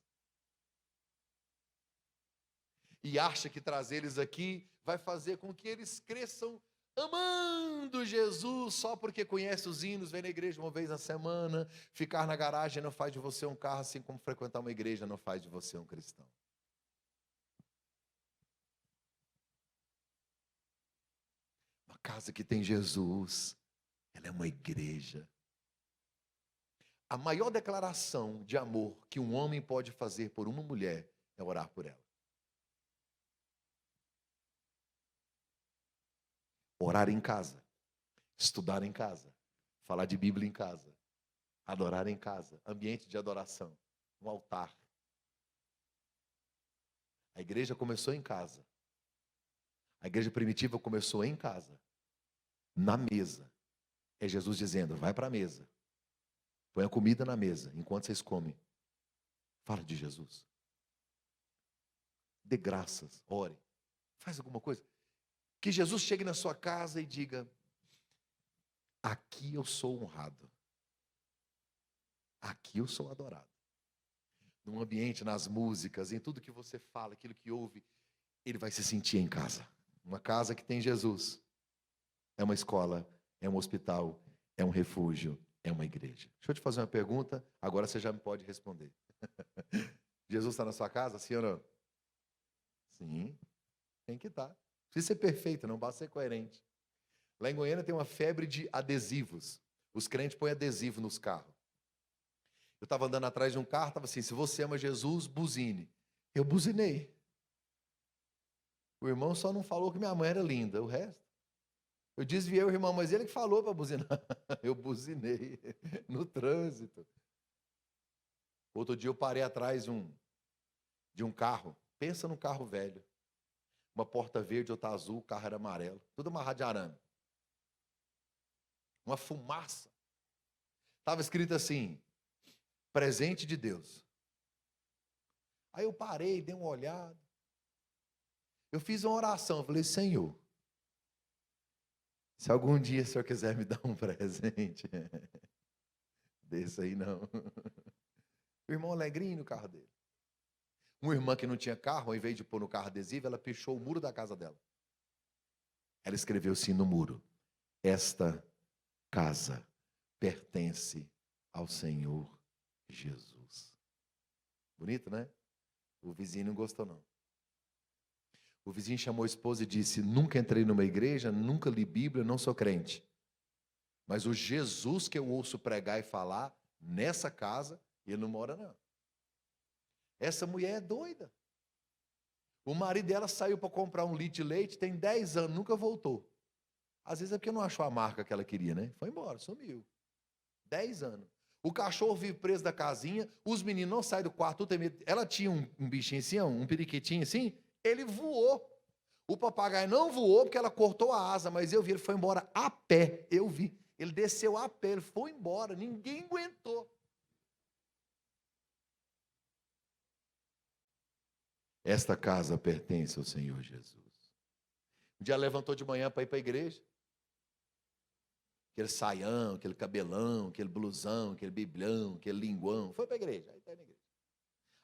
E acha que trazer eles aqui vai fazer com que eles cresçam amando Jesus, só porque conhece os hinos, vem na igreja uma vez na semana, ficar na garagem não faz de você um carro, assim como frequentar uma igreja não faz de você um cristão. Uma casa que tem Jesus, ela é uma igreja. A maior declaração de amor que um homem pode fazer por uma mulher é orar por ela. Orar em casa, estudar em casa, falar de Bíblia em casa, adorar em casa, ambiente de adoração, um altar. A igreja começou em casa. A igreja primitiva começou em casa, na mesa. É Jesus dizendo, vai para a mesa, põe a comida na mesa, enquanto vocês comem. Fala de Jesus. Dê graças, ore, faz alguma coisa. Que Jesus chegue na sua casa e diga, aqui eu sou honrado. Aqui eu sou adorado. No ambiente, nas músicas, em tudo que você fala, aquilo que ouve, ele vai se sentir em casa. Uma casa que tem Jesus. É uma escola, é um hospital, é um refúgio, é uma igreja. Deixa eu te fazer uma pergunta, agora você já me pode responder. Jesus está na sua casa, sim ou não? Sim, tem que estar. Precisa ser perfeito, não basta ser coerente. Lá em Goiânia tem uma febre de adesivos. Os crentes põem adesivo nos carros. Eu estava andando atrás de um carro, estava assim, se você ama Jesus, buzine. Eu buzinei. O irmão só não falou que minha mãe era linda, o resto. Eu desviei o irmão, mas ele que falou para buzinar. Eu buzinei no trânsito. Outro dia eu parei atrás de um carro. Pensa num carro velho. Uma porta verde, outra azul, o carro era amarelo. Tudo amarrado de arame. Uma fumaça. Estava escrito assim, presente de Deus. Aí eu parei, dei uma olhada. Eu fiz uma oração, eu falei, Senhor, se algum dia o Senhor quiser me dar um presente, desse aí não. O irmão alegrinho no carro dele. Uma irmã que não tinha carro, ao invés de pôr no carro adesivo, ela pichou o muro da casa dela. Ela escreveu assim no muro, esta casa pertence ao Senhor Jesus. Bonito, né? O vizinho não gostou, não. O vizinho chamou a esposa e disse, nunca entrei numa igreja, nunca li Bíblia, não sou crente. Mas o Jesus que eu ouço pregar e falar, nessa casa, ele não mora, não. Essa mulher é doida. O marido dela saiu para comprar um litro de leite, tem 10 anos, nunca voltou. Às vezes é porque não achou a marca que ela queria, né? Foi embora, sumiu. 10 anos. O cachorro vive preso da casinha, os meninos não saem do quarto, tudo tem medo. Ela tinha um bichinho assim, um periquitinho assim, ele voou. O papagaio não voou porque ela cortou a asa, mas eu vi, ele foi embora a pé, eu vi. Ele desceu a pé, ele foi embora, ninguém aguentou. Esta casa pertence ao Senhor Jesus. Um dia ela levantou de manhã para ir para a igreja. Aquele saião, aquele cabelão, aquele blusão, aquele biblião, aquele linguão. Foi para a igreja. Aí está na igreja.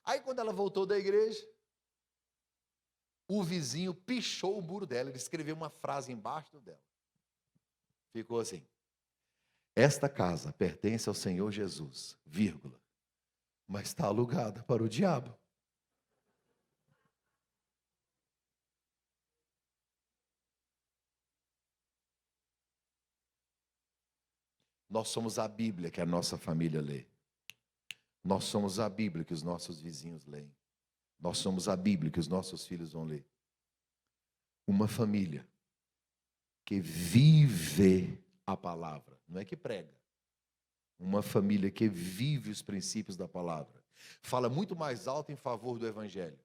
Aí quando ela voltou da igreja, o vizinho pichou o muro dela. Ele escreveu uma frase embaixo dela. Ficou assim. Esta casa pertence ao Senhor Jesus, vírgula, mas está alugada para o diabo. Nós somos a Bíblia que a nossa família lê. Nós somos a Bíblia que os nossos vizinhos leem. Nós somos a Bíblia que os nossos filhos vão ler. Uma família que vive a palavra, não é que prega. Uma família que vive os princípios da palavra. Fala muito mais alto em favor do evangelho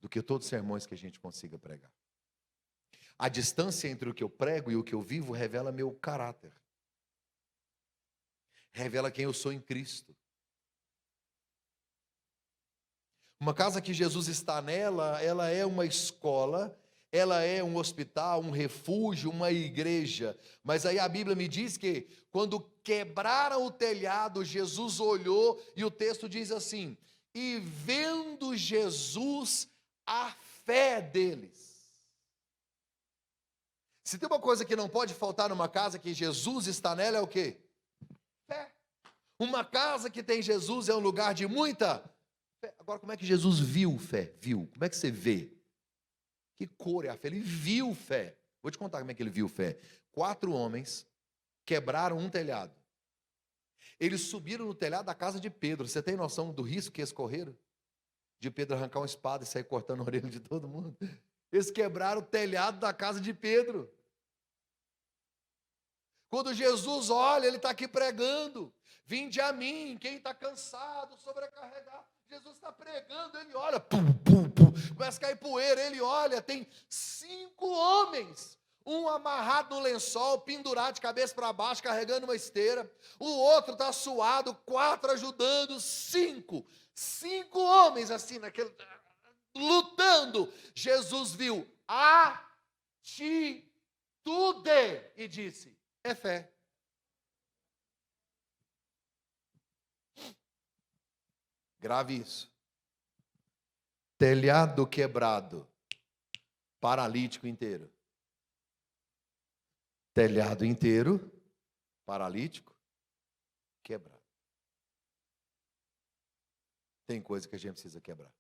do que todos os sermões que a gente consiga pregar. A distância entre o que eu prego e o que eu vivo revela meu caráter. revela quem eu sou em Cristo. Uma casa que Jesus está nela, ela é uma escola, ela é um hospital, um refúgio, uma igreja. Mas aí a Bíblia me diz que quando quebraram o telhado, Jesus olhou e o texto diz assim: e vendo Jesus a fé deles. Se tem uma coisa que não pode faltar numa casa que Jesus está nela, é o quê? Fé. Uma casa que tem Jesus é um lugar de muita fé. Agora, como é que Jesus viu fé? Viu? Como é que você vê? Que cor é a fé? Ele viu fé. Vou te contar como é que ele viu fé. 4 homens quebraram um telhado. Eles subiram no telhado da casa de Pedro. Você tem noção do risco que eles correram? De Pedro arrancar uma espada e sair cortando a orelha de todo mundo. Eles quebraram o telhado da casa de Pedro. Quando Jesus olha, ele está aqui pregando: vinde a mim, quem está cansado, sobrecarregado. Jesus está pregando, ele olha, pum, pum, pum, começa a cair poeira, ele olha, tem 5 homens, um amarrado no lençol, pendurado de cabeça para baixo, carregando uma esteira, o outro está suado, 4 ajudando, 5 homens assim, lutando. Jesus viu atitude e disse: é fé. Grave isso. Telhado quebrado, paralítico inteiro. Telhado inteiro, paralítico, quebrado. Tem coisa que a gente precisa quebrar.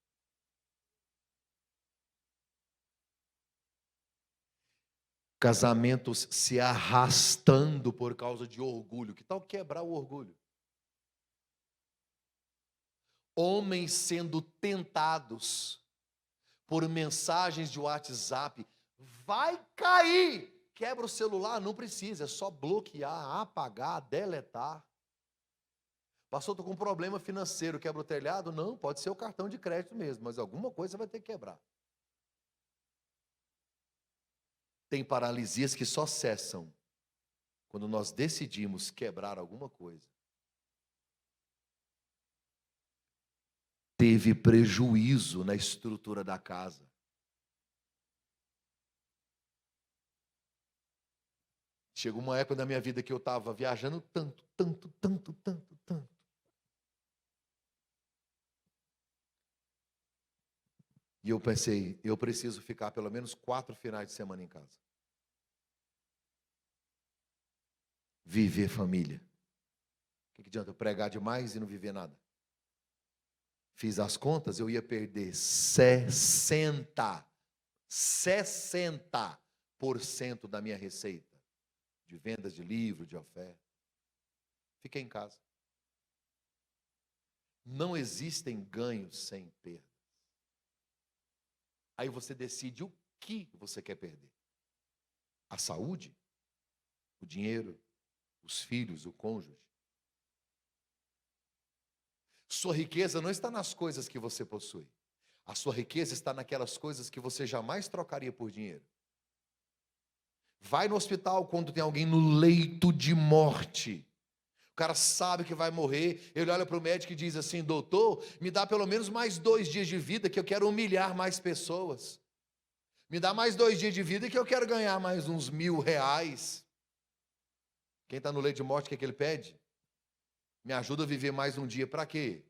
Casamentos se arrastando por causa de orgulho. Que tal quebrar o orgulho? Homens sendo tentados por mensagens de WhatsApp. Vai cair. Quebra o celular, não precisa, é só bloquear, apagar, deletar. Pastor, estou com um problema financeiro, quebra o telhado? Não, pode ser o cartão de crédito mesmo, mas alguma coisa você vai ter que quebrar. Tem paralisias que só cessam quando nós decidimos quebrar alguma coisa. Teve prejuízo na estrutura da casa. Chegou uma época da minha vida que eu estava viajando tanto. E eu pensei, eu preciso ficar pelo menos 4 finais de semana em casa. Viver família. O que adianta eu pregar demais e não viver nada? Fiz as contas, eu ia perder 60% da minha receita de vendas de livro, de oferta. Fiquei em casa. Não existem ganhos sem perdas. Aí você decide o que você quer perder. A saúde, o dinheiro, os filhos, o cônjuge. Sua riqueza não está nas coisas que você possui. A sua riqueza está naquelas coisas que você jamais trocaria por dinheiro. Vai no hospital quando tem alguém no leito de morte. O cara sabe que vai morrer. Ele olha para o médico e diz assim: doutor, me dá pelo menos mais 2 dias de vida que eu quero humilhar mais pessoas. Me dá mais 2 dias de vida que eu quero ganhar mais uns R$1.000. Quem está no leito de morte, o que ele pede? Me ajuda a viver mais um dia. Para quê?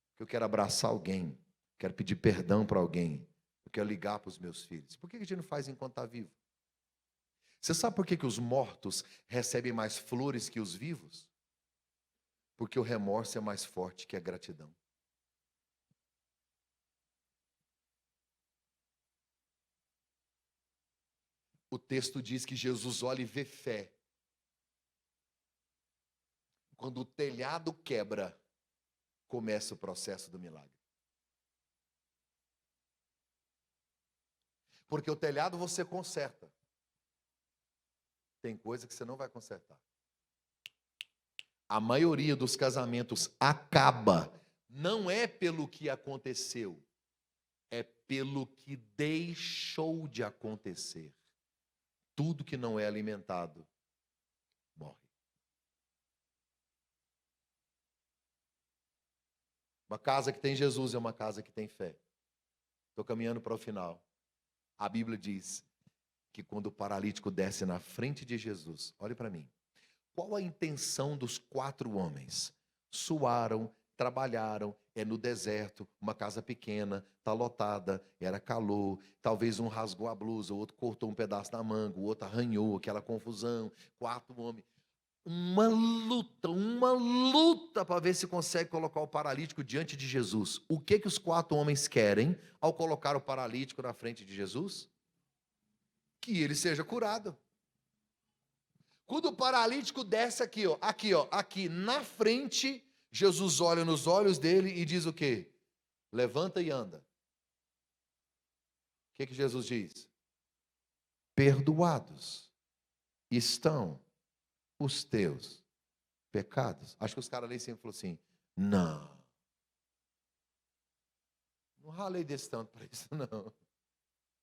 Porque eu quero abraçar alguém. Quero pedir perdão para alguém. Eu quero ligar para os meus filhos. Por que a gente não faz enquanto está vivo? Você sabe por que os mortos recebem mais flores que os vivos? Porque o remorso é mais forte que a gratidão. O texto diz que Jesus olha e vê fé. Quando o telhado quebra, começa o processo do milagre. Porque o telhado você conserta. Tem coisa que você não vai consertar. A maioria dos casamentos acaba, não é pelo que aconteceu, é pelo que deixou de acontecer. Tudo que não é alimentado, morre. Uma casa que tem Jesus é uma casa que tem fé. Estou caminhando para o final. A Bíblia diz que quando o paralítico desce na frente de Jesus, olhe para mim, qual a intenção dos 4 homens? Suaram, trabalharam, é no deserto, uma casa pequena, está lotada, era calor, talvez um rasgou a blusa, o outro cortou um pedaço da manga, o outro arranhou, aquela confusão, 4 homens. Uma luta para ver se consegue colocar o paralítico diante de Jesus. O que que os 4 homens querem ao colocar o paralítico na frente de Jesus? Que ele seja curado. Quando o paralítico desce aqui, ó, aqui na frente, Jesus olha nos olhos dele e diz o quê? Levanta e anda. O que que Jesus diz? Perdoados estão os teus pecados. Acho que os caras ali sempre falaram assim, não ralei desse tanto para isso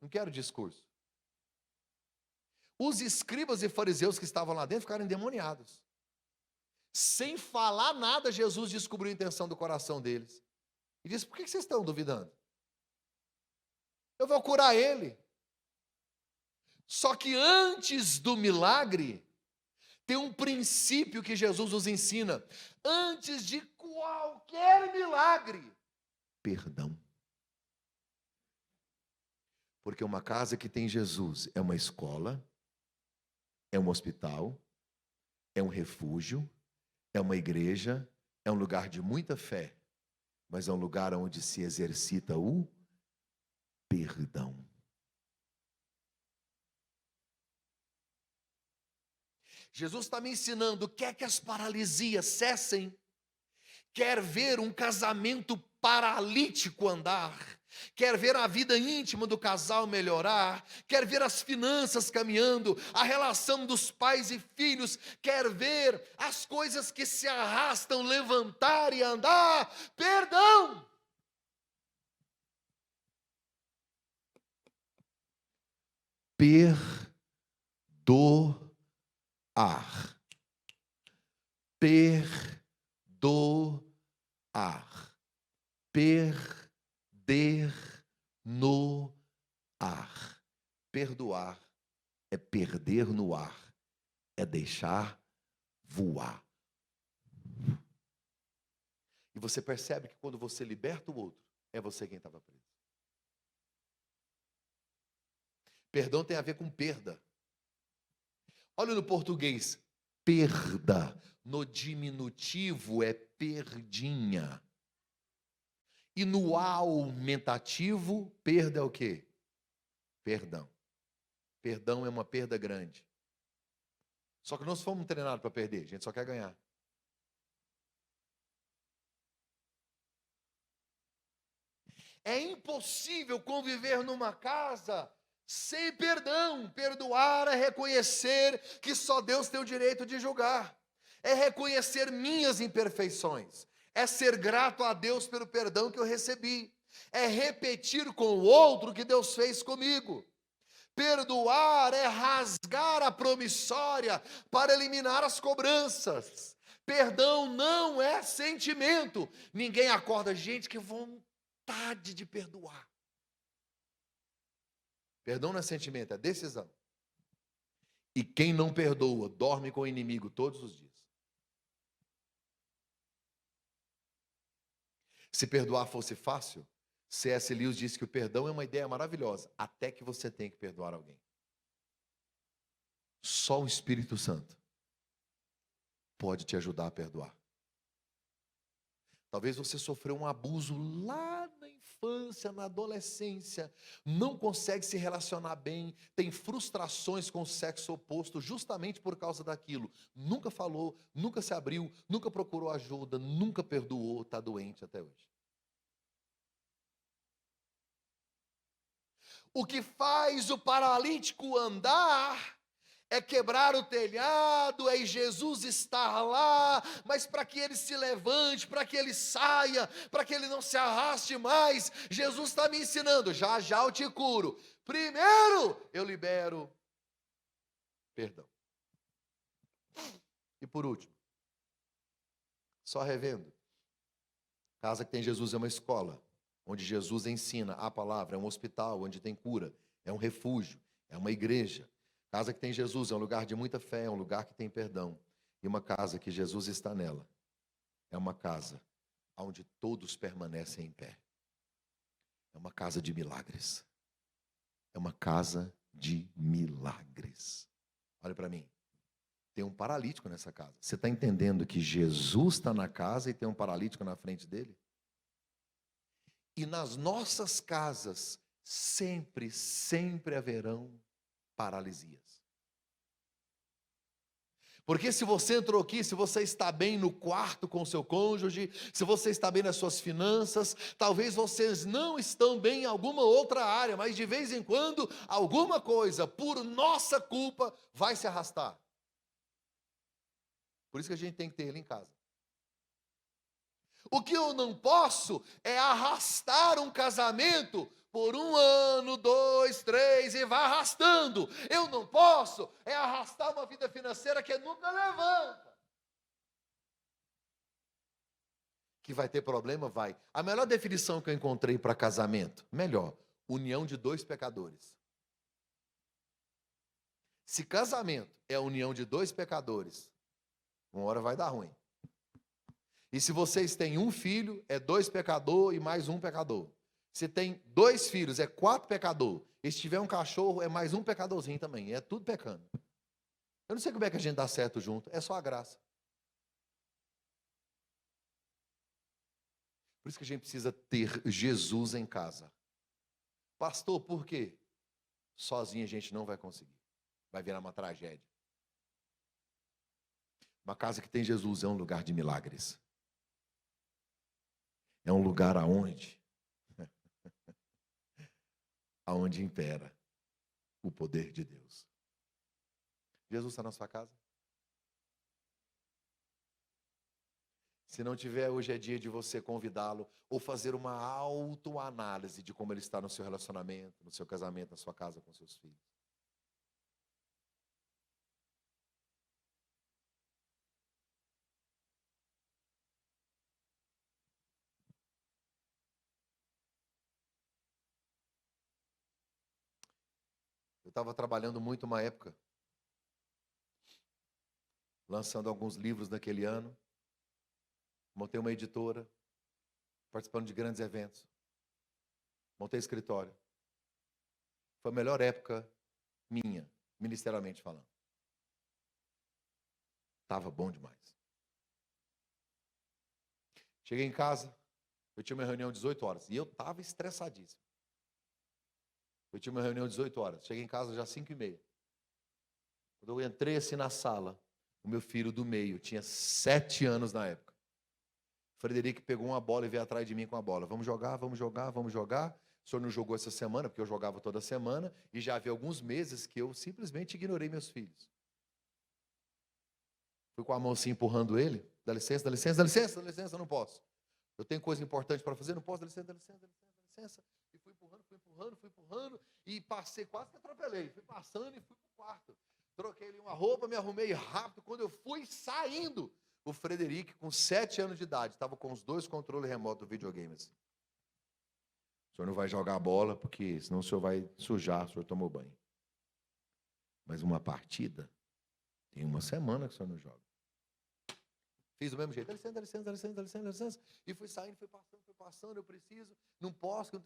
não quero discurso. Os escribas e fariseus que estavam lá dentro ficaram endemoniados. Sem falar nada, Jesus descobriu a intenção do coração deles. E disse, por que vocês estão duvidando? Eu vou curar ele. Só que antes do milagre, tem um princípio que Jesus nos ensina. Antes de qualquer milagre, perdão. Porque uma casa que tem Jesus é uma escola, é um hospital, é um refúgio, é uma igreja, é um lugar de muita fé, mas é um lugar onde se exercita o perdão. Jesus está me ensinando, quer que as paralisias cessem, quer ver um casamento paralítico andar, quer ver a vida íntima do casal melhorar, quer ver as finanças caminhando, a relação dos pais e filhos, quer ver as coisas que se arrastam levantar e andar, perdão. Perdoar. Perdoar. Perder no ar. Perdoar é perder no ar, é deixar voar. E você percebe que quando você liberta o outro, é você quem estava preso. Perdão tem a ver com perda. Olha no português, perda. No diminutivo é perdinha. E no aumentativo, perda é o quê? Perdão. Perdão é uma perda grande. Só que nós fomos treinados para perder, a gente só quer ganhar. É impossível conviver numa casa sem perdão. Perdoar é reconhecer que só Deus tem o direito de julgar. É reconhecer minhas imperfeições. É ser grato a Deus pelo perdão que eu recebi. É repetir com o outro o que Deus fez comigo. Perdoar é rasgar a promissória para eliminar as cobranças. Perdão não é sentimento. Ninguém acorda, gente, que vontade de perdoar. Perdão não é sentimento, é decisão. E quem não perdoa, dorme com o inimigo todos os dias. Se perdoar fosse fácil, C.S. Lewis disse que o perdão é uma ideia maravilhosa, até que você tem que perdoar alguém. Só o Espírito Santo pode te ajudar a perdoar. Talvez você sofreu um abuso lá na infância, na adolescência, não consegue se relacionar bem, tem frustrações com o sexo oposto justamente por causa daquilo. Nunca falou, nunca se abriu, nunca procurou ajuda, nunca perdoou, está doente até hoje. O que faz o paralítico andar é quebrar o telhado, é Jesus estar lá, mas para que ele se levante, para que ele saia, para que ele não se arraste mais, Jesus está me ensinando, já já eu te curo. Primeiro eu libero perdão. E por último, só revendo, Casa que tem Jesus é uma escola, onde Jesus ensina a palavra, é um hospital onde tem cura, é um refúgio, é uma igreja. Casa que tem Jesus é um lugar de muita fé, é um lugar que tem perdão. E uma casa que Jesus está nela, é uma casa onde todos permanecem em pé. É uma casa de milagres. É uma casa de milagres. Olha para mim. Tem um paralítico nessa casa. Você está entendendo que Jesus está na casa e tem um paralítico na frente dele? E nas nossas casas, sempre haverão paralisias. Porque se você entrou aqui, se você está bem no quarto com o seu cônjuge, se você está bem nas suas finanças, talvez vocês não estão bem em alguma outra área, mas de vez em quando, alguma coisa, por nossa culpa, vai se arrastar. Por isso que a gente tem que ter ele em casa. O que eu não posso é arrastar um casamento por 1 ano, 2, 3 e vai arrastando. Eu não posso é arrastar uma vida financeira que nunca levanta. Que vai ter problema? Vai. A melhor definição que eu encontrei para casamento, melhor, união de 2 pecadores. Se casamento é a união de 2 pecadores, uma hora vai dar ruim. E se vocês têm um filho, é 2 pecador e mais um pecador. Se tem 2 filhos, é 4 pecador. E se tiver um cachorro, é mais um pecadorzinho também. É tudo pecando. Eu não sei como é que a gente dá certo junto. É só a graça. Por isso que a gente precisa ter Jesus em casa. Pastor, por quê? Sozinho a gente não vai conseguir. Vai virar uma tragédia. Uma casa que tem Jesus é um lugar de milagres. É um lugar aonde impera o poder de Deus. Jesus está na sua casa? Se não tiver, hoje é dia de você convidá-lo ou fazer uma autoanálise de como ele está no seu relacionamento, no seu casamento, na sua casa com seus filhos. Eu estava trabalhando muito uma época, lançando alguns livros naquele ano. Montei uma editora, participando de grandes eventos. Montei escritório. Foi a melhor época minha, ministerialmente falando. Estava bom demais. Cheguei em casa, eu tinha uma reunião 18 horas. E eu estava estressadíssimo. Eu tinha uma reunião 18 horas. Cheguei em casa já 5h30. Quando eu entrei assim na sala, o meu filho do meio, tinha 7 anos na época. Frederico pegou uma bola e veio atrás de mim com a bola. Vamos jogar, vamos jogar, vamos jogar. O senhor não jogou essa semana, porque eu jogava toda semana. E já havia alguns meses que eu simplesmente ignorei meus filhos. Fui com a mão assim empurrando ele. Dá licença, dá licença, dá licença, dá licença, não posso. Eu tenho coisa importante para fazer, não posso, dá licença, dá licença, dá licença, dá licença. E fui empurrando, fui empurrando, fui empurrando. E passei, quase que atropelei. Fui passando e fui para o quarto. Troquei ali uma roupa, me arrumei rápido. Quando eu fui saindo, o Frederico, com 7 anos de idade, estava com os 2 controles remotos do videogame. Assim. O senhor não vai jogar a bola, porque senão o senhor vai sujar, o senhor tomou banho. Mas uma partida, tem 1 semana que o senhor não joga. Fiz do mesmo jeito, dá licença, dá licença, dá licença, dá licença, dá licença. E fui saindo, fui passando, eu preciso, não posso.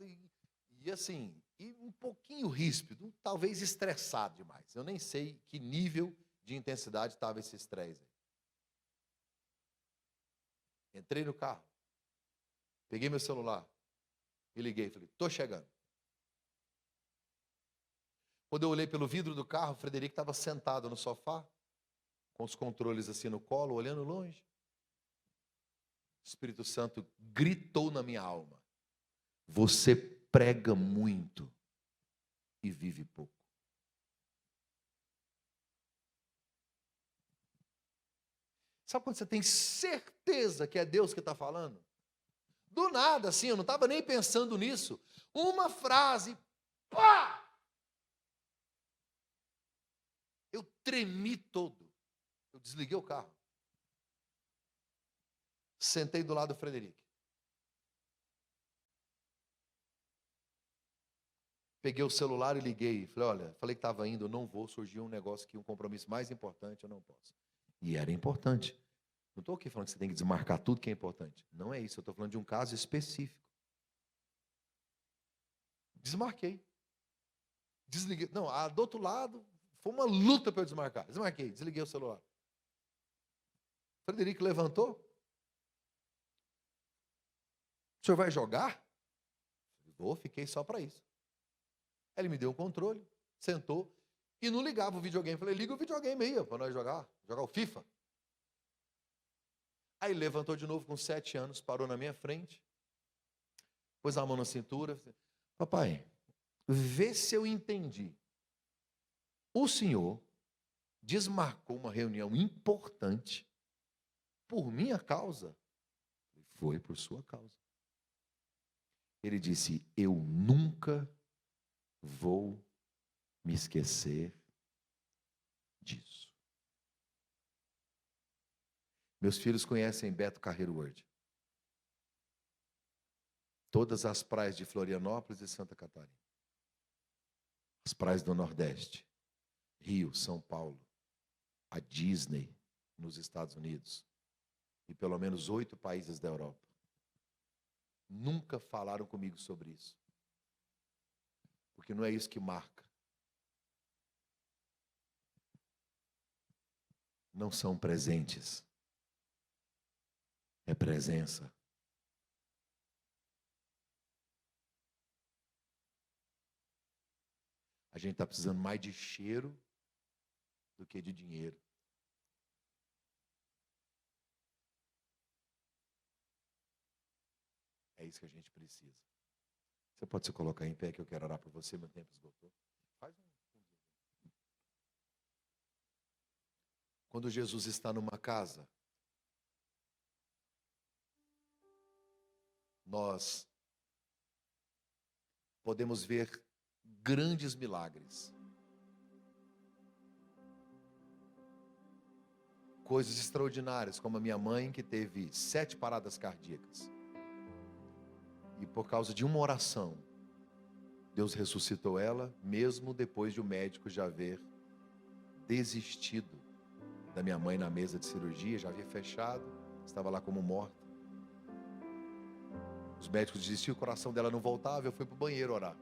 E assim, e um pouquinho ríspido, talvez estressado demais. Eu nem sei que nível de intensidade estava esse estresse aí. Entrei no carro, peguei meu celular e liguei, falei, estou chegando. Quando eu olhei pelo vidro do carro, o Frederico estava sentado no sofá, com os controles assim no colo, olhando longe. O Espírito Santo gritou na minha alma: você prega muito e vive pouco. Sabe quando você tem certeza que é Deus que está falando? Do nada, assim, eu não estava nem pensando nisso. Uma frase, pá! Eu tremi todo. Eu desliguei o carro. Sentei do lado do Frederico. Peguei o celular e liguei. Falei, olha, falei que estava indo, eu não vou, surgiu um negócio aqui, um compromisso mais importante, eu não posso. E era importante. Não estou aqui falando que você tem que desmarcar tudo que é importante. Não é isso, eu estou falando de um caso específico. Desmarquei. Desliguei. Não, do outro lado, foi uma luta para eu desmarcar. Desmarquei, desliguei o celular. Frederico levantou. O senhor vai jogar? Vou, fiquei só para isso. Aí ele me deu o controle, sentou e não ligava o videogame. Falei, liga o videogame aí para nós jogar o FIFA. Aí ele levantou de novo com 7 anos, parou na minha frente, pôs a mão na cintura. Papai, vê se eu entendi. O senhor desmarcou uma reunião importante por minha causa? Foi por sua causa. Ele disse, eu nunca vou me esquecer disso. Meus filhos conhecem Beto Carreiro World. Todas as praias de Florianópolis e Santa Catarina. As praias do Nordeste. Rio, São Paulo. A Disney nos Estados Unidos. E pelo menos 8 países da Europa. Nunca falaram comigo sobre isso. Porque não é isso que marca. Não são presentes. É presença. A gente está precisando mais de cheiro do que de dinheiro. É isso que a gente precisa. Você pode se colocar em pé que eu quero orar por você, meu tempo esgotou. Faz um. Quando Jesus está numa casa, nós podemos ver grandes milagres. Coisas extraordinárias, como a minha mãe que teve 7 paradas cardíacas. E por causa de uma oração, Deus ressuscitou ela, mesmo depois de o médico já haver desistido da minha mãe na mesa de cirurgia, já havia fechado, estava lá como morta. Os médicos desistiram, o coração dela não voltava, eu fui para o banheiro orar.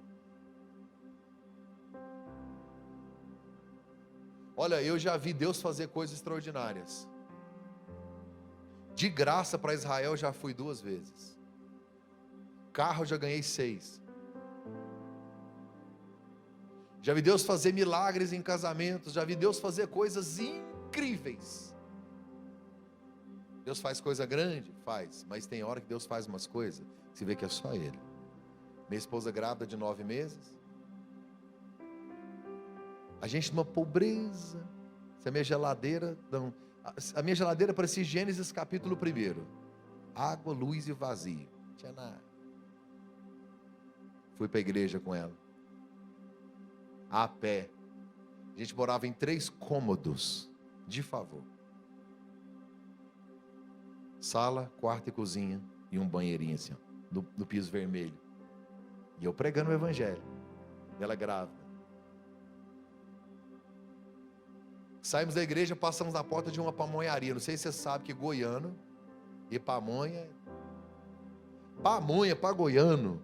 Olha, eu já vi Deus fazer coisas extraordinárias. De graça para Israel já fui 2 vezes. Carro já ganhei 6. Já vi Deus fazer milagres em casamentos. Já vi Deus fazer coisas incríveis. Deus faz coisa grande? Faz. Mas tem hora que Deus faz umas coisas que você vê que é só Ele. Minha esposa grávida de 9 meses. A gente numa pobreza. Se a minha geladeira... Não, a minha geladeira parecia Gênesis capítulo 1. Água, luz e vazio. Não tinha nada. Fui para a igreja com ela. A pé. A gente morava em 3 cômodos. De favor. Sala, quarto e cozinha. E um banheirinho assim, ó, no piso vermelho. E eu pregando o evangelho. Ela grávida. Saímos da igreja, passamos na porta de uma pamonharia. Não sei se você sabe que goiano e pamonha para goiano.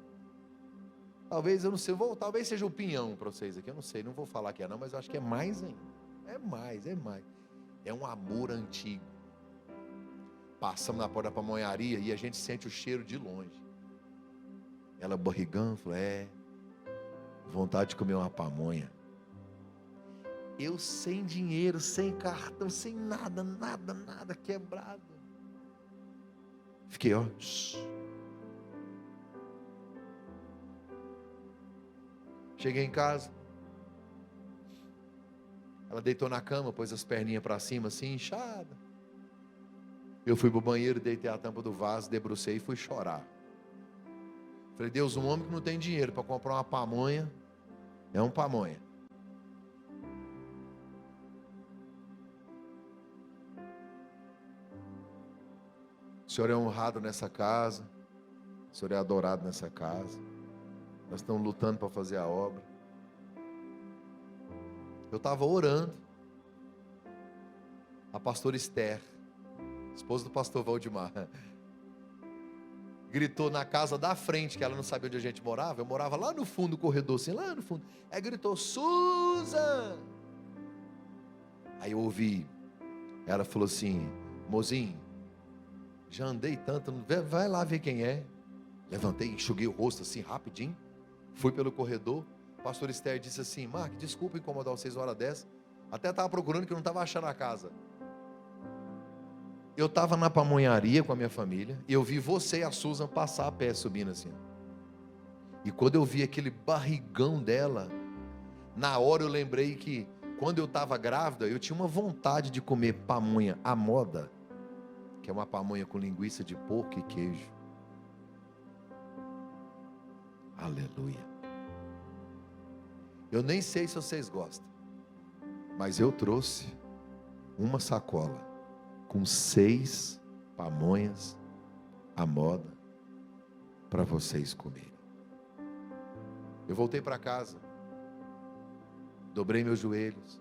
Talvez, eu não sei, talvez seja o pinhão para vocês aqui, eu não sei, não vou falar que é não, mas eu acho que é mais ainda. É mais. É um amor antigo. Passamos na porta da pamonharia e a gente sente o cheiro de longe. Ela barrigão, falou, vontade de comer uma pamonha. Eu sem dinheiro, sem cartão, sem nada, quebrado. Fiquei, ó. Cheguei em casa. Ela deitou na cama, pôs as perninhas para cima assim, inchada. Eu fui para o banheiro, deitei a tampa do vaso, debrucei e fui chorar. Falei, Deus, um homem que não tem dinheiro para comprar uma pamonha, é um pamonha. O Senhor é honrado nessa casa, o Senhor é adorado nessa casa. Nós estamos lutando para fazer a obra. Eu estava orando. A pastora Esther, esposa do pastor Valdemar, gritou na casa da frente, que ela não sabia onde a gente morava. Eu morava lá no fundo do corredor, assim, lá no fundo. Aí gritou: Susan! Aí eu ouvi. Ela falou assim: mozinho, já andei tanto, vai lá ver quem é. Levantei, enxuguei o rosto assim, rapidinho. Fui pelo corredor. O pastor Esther disse assim: Mark, desculpa incomodar vocês uma hora dessa. Até estava procurando, que eu não estava achando a casa. Eu estava na pamonharia com a minha família, e eu vi você e a Susan passar a pé, subindo assim. E quando eu vi aquele barrigão dela, na hora eu lembrei que, quando eu estava grávida, eu tinha uma vontade de comer pamonha à moda, que é uma pamonha com linguiça de porco e queijo. Aleluia. Eu nem sei se vocês gostam, mas eu trouxe uma sacola com 6 pamonhas à moda para vocês comerem. Eu voltei para casa, dobrei meus joelhos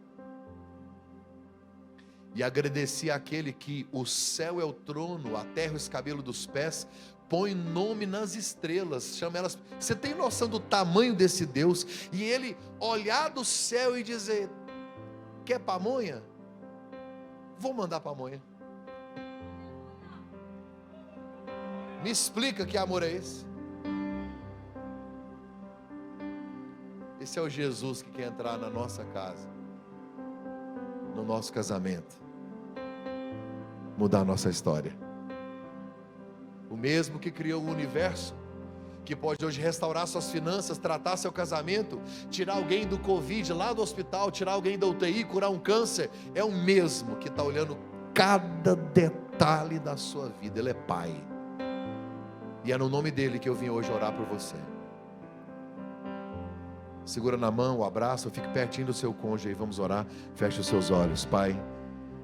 e agradeci àquele que o céu é o trono, a terra é o escabelo dos pés, põe nome nas estrelas, chama elas. Você tem noção do tamanho desse Deus? E ele olhar do céu e dizer: quer pamonha? Vou mandar pamonha. Me explica que amor é esse? Esse é o Jesus que quer entrar na nossa casa, no nosso casamento, mudar a nossa história. O mesmo que criou o universo, que pode hoje restaurar suas finanças, tratar seu casamento, tirar alguém do Covid lá do hospital, tirar alguém da UTI, curar um câncer, é o mesmo que está olhando cada detalhe da sua vida. Ele é Pai. E é no nome dele que eu vim hoje orar por você. Segura na mão, o abraço, fique pertinho do seu cônjuge e vamos orar. Feche os seus olhos. Pai,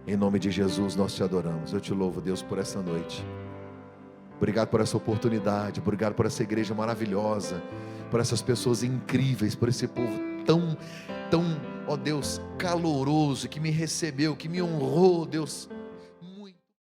em nome de Jesus nós te adoramos. Eu te louvo, Deus, por essa noite. Obrigado por essa oportunidade, obrigado por essa igreja maravilhosa, por essas pessoas incríveis, por esse povo tão, ó Deus, caloroso, que me recebeu, que me honrou, Deus.